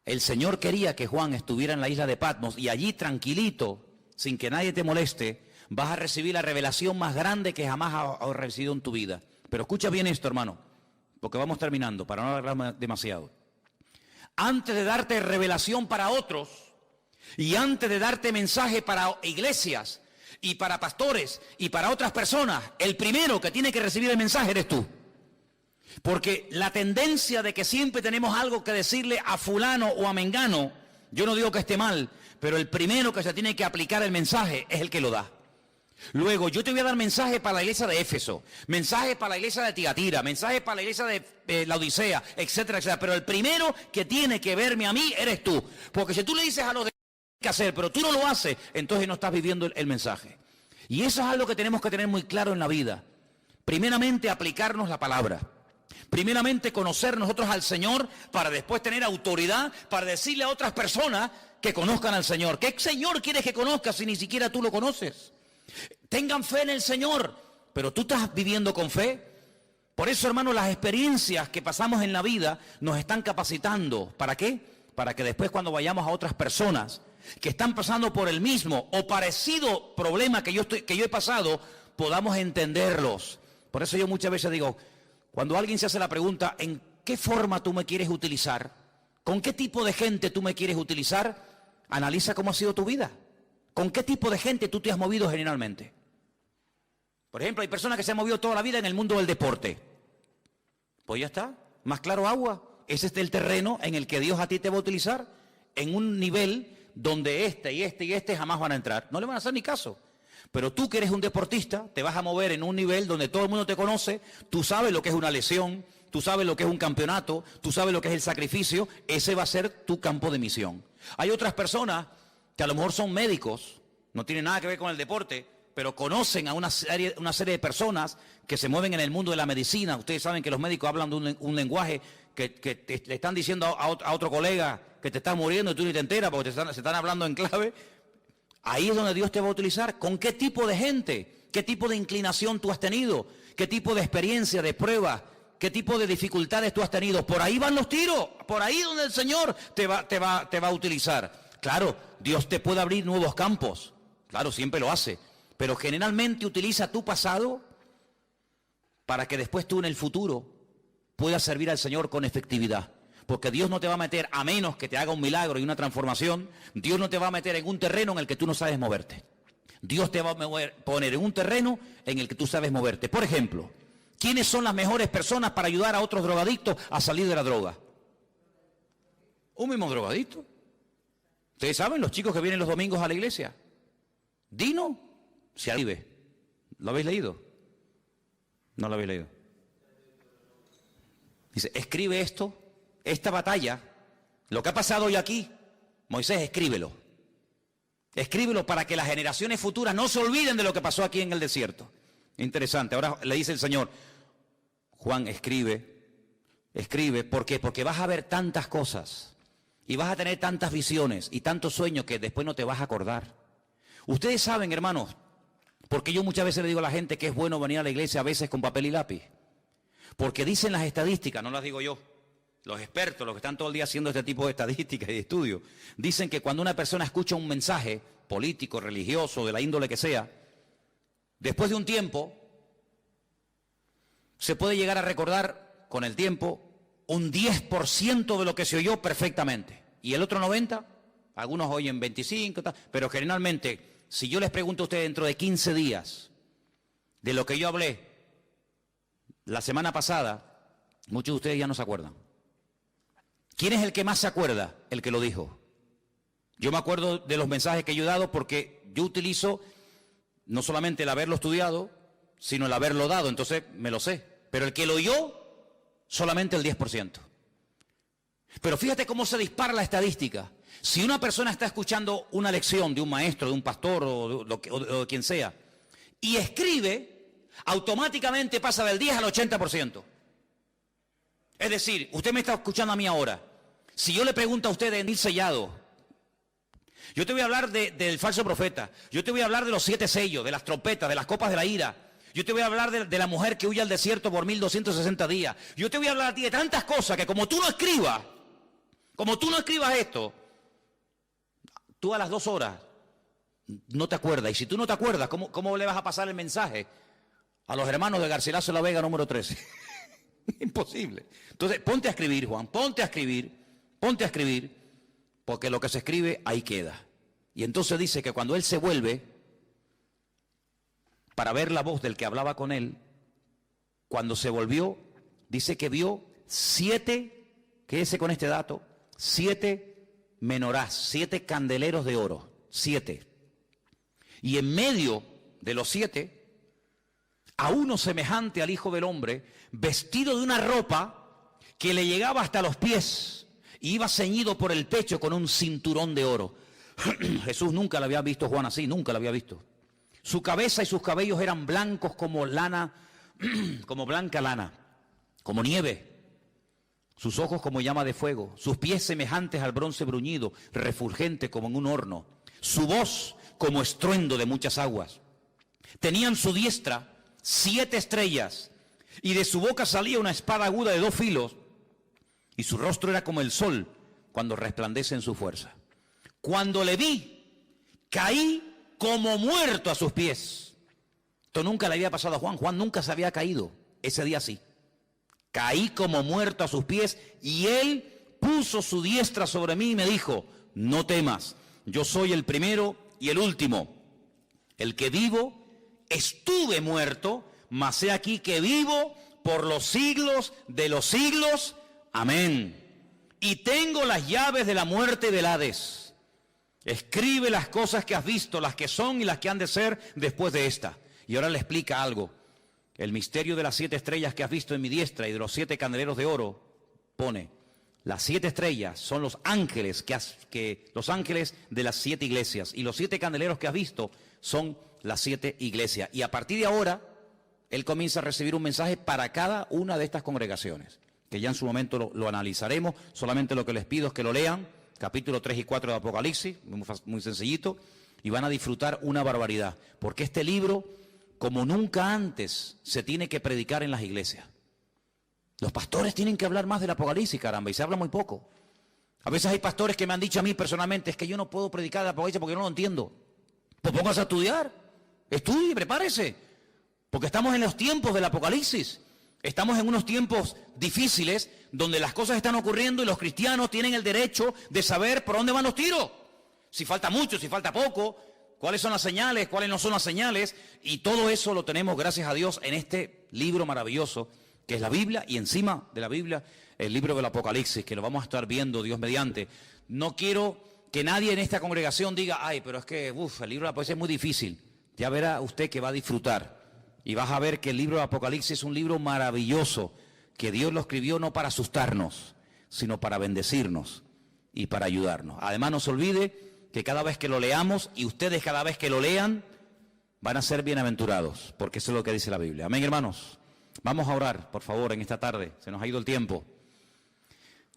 A: el Señor quería que Juan estuviera en la isla de Patmos y allí tranquilito, sin que nadie te moleste, vas a recibir la revelación más grande que jamás has recibido en tu vida. Pero escucha bien esto, hermano, porque vamos terminando, para no alargarme demasiado. Antes de darte revelación para otros y antes de darte mensaje para iglesias y para pastores y para otras personas, el primero que tiene que recibir el mensaje eres tú. Porque la tendencia de que siempre tenemos algo que decirle a fulano o a mengano, yo no digo que esté mal, pero el primero que se tiene que aplicar el mensaje es el que lo da. Luego, yo te voy a dar mensaje para la iglesia de Éfeso, mensaje para la iglesia de Tiatira, mensaje para la iglesia de la Odisea, etcétera, etcétera. Pero el primero que tiene que verme a mí eres tú. Porque si tú le dices a los demás qué hacer, pero tú no lo haces, entonces no estás viviendo el mensaje. Y eso es algo que tenemos que tener muy claro en la vida. Primeramente, aplicarnos la palabra. Primeramente, conocer nosotros al Señor para después tener autoridad para decirle a otras personas que conozcan al Señor. ¿Qué Señor quieres que conozcas si ni siquiera tú lo conoces? Tengan fe en el Señor, pero tú estás viviendo con fe. Por eso, hermano, las experiencias que pasamos en la vida nos están capacitando. ¿Para qué? Para que después cuando vayamos a otras personas que están pasando por el mismo o parecido problema que yo he pasado, podamos entenderlos. Por eso yo muchas veces digo, cuando alguien se hace la pregunta, ¿en qué forma tú me quieres utilizar? ¿Con qué tipo de gente tú me quieres utilizar? Analiza cómo ha sido tu vida. ¿Con qué tipo de gente tú te has movido generalmente? Por ejemplo, hay personas que se han movido toda la vida en el mundo del deporte. Pues ya está, más claro agua. Ese es el terreno en el que Dios a ti te va a utilizar en un nivel donde este y este jamás van a entrar. No le van a hacer ni caso. Pero tú que eres un deportista, te vas a mover en un nivel donde todo el mundo te conoce, tú sabes lo que es una lesión, tú sabes lo que es un campeonato, tú sabes lo que es el sacrificio, ese va a ser tu campo de misión. Hay otras personas que a lo mejor son médicos, no tienen nada que ver con el deporte, pero conocen a una serie de personas que se mueven en el mundo de la medicina. Ustedes saben que los médicos hablan de un lenguaje que le están diciendo a otro colega que te estás muriendo y tú ni te enteras porque se están hablando en clave. Ahí es donde Dios te va a utilizar. ¿Con qué tipo de gente? ¿Qué tipo de inclinación tú has tenido? ¿Qué tipo de experiencia, de prueba? ¿Qué tipo de dificultades tú has tenido? Por ahí van los tiros. Por ahí donde el Señor te va a utilizar. Claro, Dios te puede abrir nuevos campos. Claro, siempre lo hace. Pero generalmente utiliza tu pasado para que después tú en el futuro puedas servir al Señor con efectividad. Porque Dios no te va a meter, a menos que te haga un milagro y una transformación, Dios no te va a meter en un terreno en el que tú no sabes moverte. Dios te va a poner en un terreno en el que tú sabes moverte. Por ejemplo, ¿quiénes son las mejores personas para ayudar a otros drogadictos a salir de la droga? Un mismo drogadicto. Ustedes saben, los chicos que vienen los domingos a la iglesia. Dino se vive. ¿Lo habéis leído? No lo habéis leído. Dice, escribe esto. Esta batalla, lo que ha pasado hoy aquí, Moisés, escríbelo. Escríbelo para que las generaciones futuras no se olviden de lo que pasó aquí en el desierto. Interesante. Ahora le dice el Señor, Juan, escribe. ¿Por qué? Porque vas a ver tantas cosas y vas a tener tantas visiones y tantos sueños que después no te vas a acordar. Ustedes saben, hermanos, porque yo muchas veces le digo a la gente que es bueno venir a la iglesia a veces con papel y lápiz. Porque dicen las estadísticas, no las digo yo. Los expertos, los que están todo el día haciendo este tipo de estadísticas y de estudios, dicen que cuando una persona escucha un mensaje político, religioso, de la índole que sea, después de un tiempo, se puede llegar a recordar con el tiempo, un 10% de lo que se oyó perfectamente. Y el otro 90%, algunos oyen 25%, pero generalmente, si yo les pregunto a ustedes dentro de 15 días de lo que yo hablé la semana pasada, muchos de ustedes ya no se acuerdan. ¿Quién es el que más se acuerda? El que lo dijo. Yo me acuerdo de los mensajes que yo he dado porque yo utilizo no solamente el haberlo estudiado, sino el haberlo dado, entonces me lo sé. Pero el que lo oyó, solamente el 10%. Pero fíjate cómo se dispara la estadística. Si una persona está escuchando una lección de un maestro, de un pastor o de quien sea, y escribe, automáticamente pasa del 10 al 80%. Es decir, usted me está escuchando a mí ahora. Si yo le pregunto a usted de Emil Sellado, yo te voy a hablar del falso profeta, yo te voy a hablar de los 7 sellos, de las trompetas, de las copas de la ira, yo te voy a hablar de la mujer que huye al desierto por 1260 días, yo te voy a hablar a ti de tantas cosas que como tú no escribas esto, tú a las 2 horas no te acuerdas. Y si tú no te acuerdas, ¿cómo le vas a pasar el mensaje a los hermanos de Garcilaso de la Vega número 13? Imposible. Entonces, ponte a escribir, Juan, ponte a escribir, porque lo que se escribe ahí queda. Y entonces dice que cuando él se vuelve para ver la voz del que hablaba con él, cuando se volvió, dice que vio 7, quédese con este dato, 7 menorás, 7 candeleros de oro, 7. Y en medio de los 7, a uno semejante al Hijo del Hombre, vestido de una ropa que le llegaba hasta los pies y iba ceñido por el pecho con un cinturón de oro. Jesús nunca lo había visto, Juan, así, nunca lo había visto. Su cabeza y sus cabellos eran blancos como lana, como blanca lana, como nieve. Sus ojos como llama de fuego, sus pies semejantes al bronce bruñido, refulgente como en un horno. Su voz como estruendo de muchas aguas. Tenía en su diestra 7 estrellas, y de su boca salía una espada aguda de 2 filos, y su rostro era como el sol cuando resplandece en su fuerza. Cuando le vi, caí como muerto a sus pies. Esto nunca le había pasado a Juan. Juan nunca se había caído. Ese día sí. Caí como muerto a sus pies, y él puso su diestra sobre mí y me dijo: no temas, yo soy el primero y el último, el que vivo. Estuve muerto, mas he aquí que vivo por los siglos de los siglos. Amén. Y tengo las llaves de la muerte y del Hades. Escribe las cosas que has visto, las que son y las que han de ser después de esta. Y ahora le explica algo. El misterio de las 7 estrellas que has visto en mi diestra y de los 7 candeleros de oro, pone: las 7 estrellas son los ángeles los ángeles de las 7 iglesias, y los 7 candeleros que has visto son las 7 iglesias. Y a partir de ahora, él comienza a recibir un mensaje para cada una de estas congregaciones, que ya en su momento lo analizaremos. Solamente lo que les pido es que lo lean, capítulo 3 y 4 de Apocalipsis, muy sencillito, y van a disfrutar una barbaridad, porque este libro, como nunca antes, se tiene que predicar en las iglesias. Los pastores tienen que hablar más del Apocalipsis, caramba, y se habla muy poco. A veces hay pastores que me han dicho a mí personalmente: es que yo no puedo predicar el Apocalipsis porque yo no lo entiendo. Pues póngase a estudiar, estudie, prepárese, porque estamos en los tiempos del Apocalipsis. Estamos en unos tiempos difíciles donde las cosas están ocurriendo y los cristianos tienen el derecho de saber por dónde van los tiros. Si falta mucho, si falta poco, cuáles son las señales, cuáles no son las señales, y todo eso lo tenemos, gracias a Dios, en este libro maravilloso que es la Biblia, y encima de la Biblia el libro del Apocalipsis, que lo vamos a estar viendo, Dios mediante. No quiero que nadie en esta congregación diga: ay, pero es que el libro del Apocalipsis es muy difícil. Ya verá usted que va a disfrutar, y vas a ver que el libro del Apocalipsis es un libro maravilloso, que Dios lo escribió no para asustarnos, sino para bendecirnos y para ayudarnos. Además, no se olvide que cada vez que lo leamos, y ustedes cada vez que lo lean, van a ser bienaventurados, porque eso es lo que dice la Biblia. Amén, hermanos. Vamos a orar, por favor, en esta tarde. Se nos ha ido el tiempo.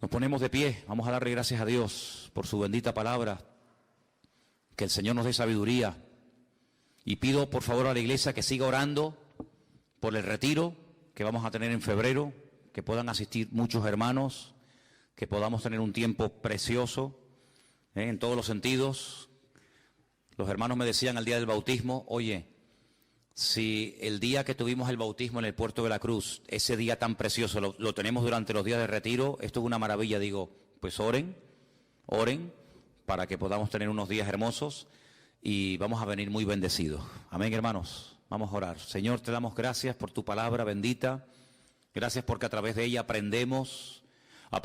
A: Nos ponemos de pie. Vamos a darle gracias a Dios por su bendita palabra. Que el Señor nos dé sabiduría. Y pido, por favor, a la iglesia que siga orando por el retiro que vamos a tener en febrero, que puedan asistir muchos hermanos, que podamos tener un tiempo precioso, en todos los sentidos. Los hermanos me decían al día del bautismo: oye, Si el día que tuvimos el bautismo en el puerto de la Cruz, ese día tan precioso, lo tenemos durante los días de retiro, esto es una maravilla, digo, pues oren para que podamos tener unos días hermosos y vamos a venir muy bendecidos. Amén, hermanos, vamos a orar. Señor, te damos gracias por tu palabra bendita, gracias porque a través de ella aprendemos, a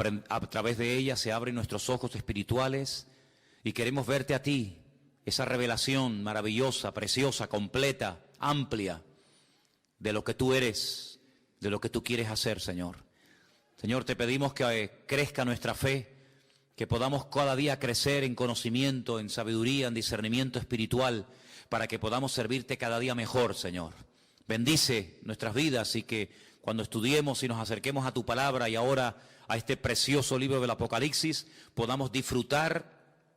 A: través de ella se abren nuestros ojos espirituales y queremos verte a ti, esa revelación maravillosa, preciosa, completa, amplia, de lo que tú eres, de lo que tú quieres hacer, Señor. Señor, te pedimos que crezca nuestra fe, que podamos cada día crecer en conocimiento, en sabiduría, en discernimiento espiritual, para que podamos servirte cada día mejor, Señor. Bendice nuestras vidas y que cuando estudiemos y nos acerquemos a tu palabra y ahora a este precioso libro del Apocalipsis, podamos disfrutar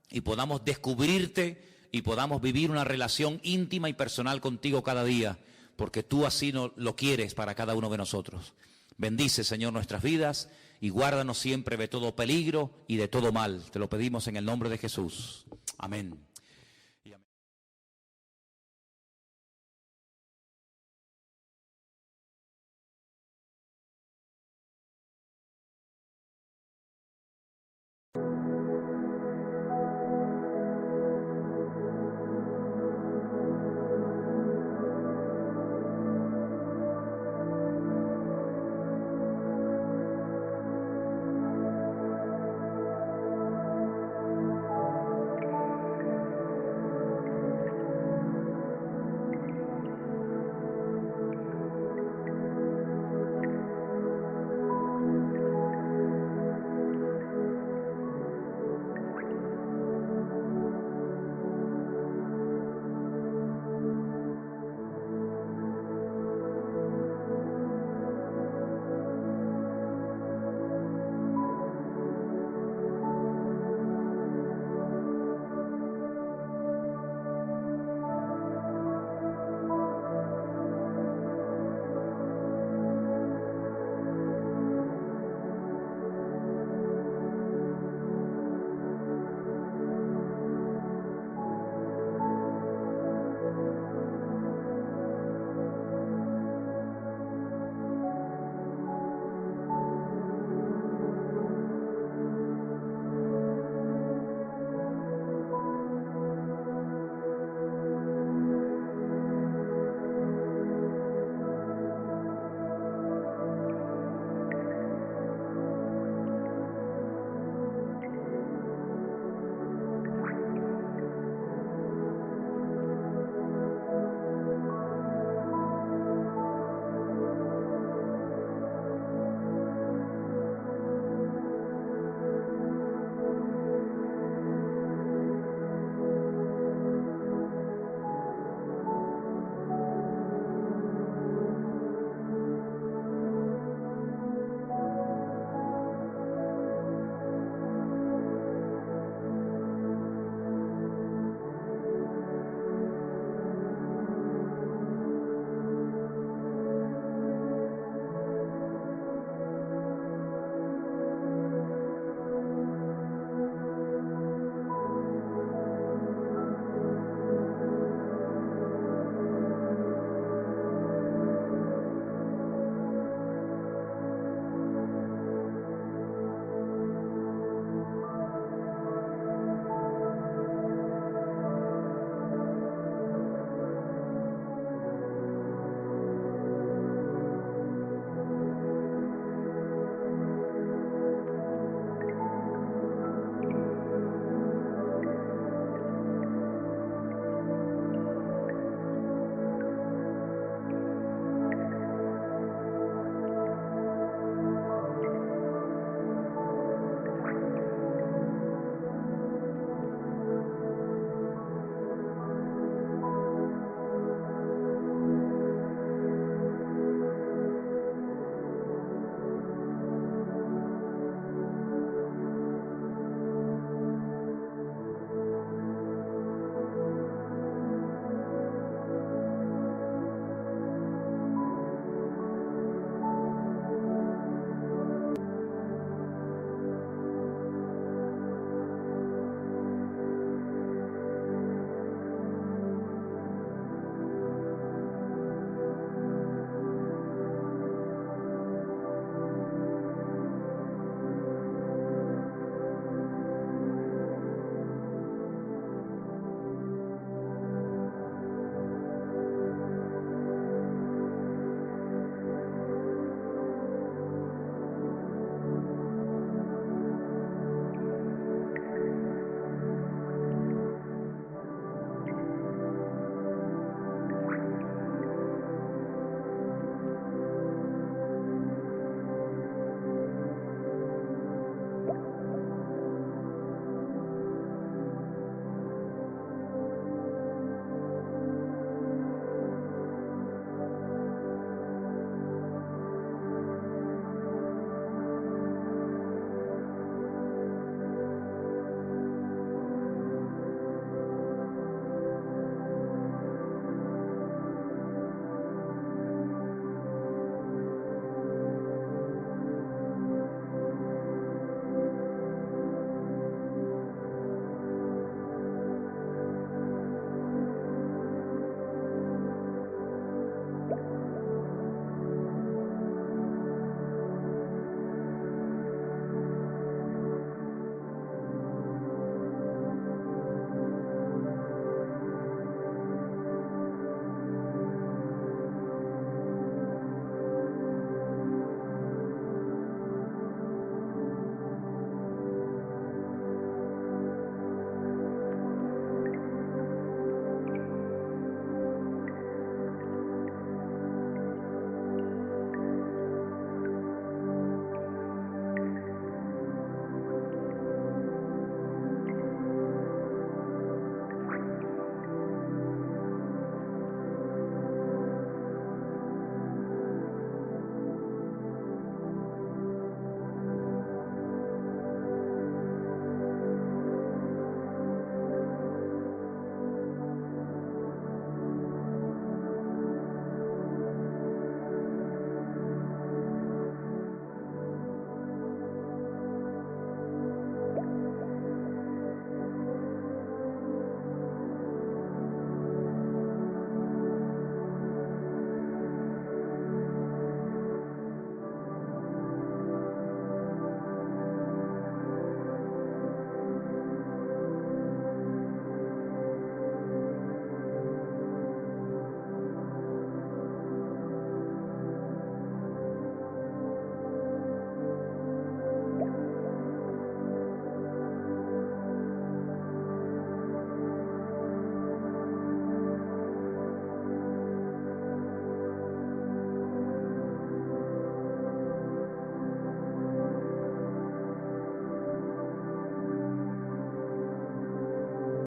A: y podamos descubrirte y podamos vivir una relación íntima y personal contigo cada día, porque tú así lo quieres para cada uno de nosotros. Bendice, Señor, nuestras vidas y guárdanos siempre de todo peligro y de todo mal. Te lo pedimos en el nombre de Jesús. Amén.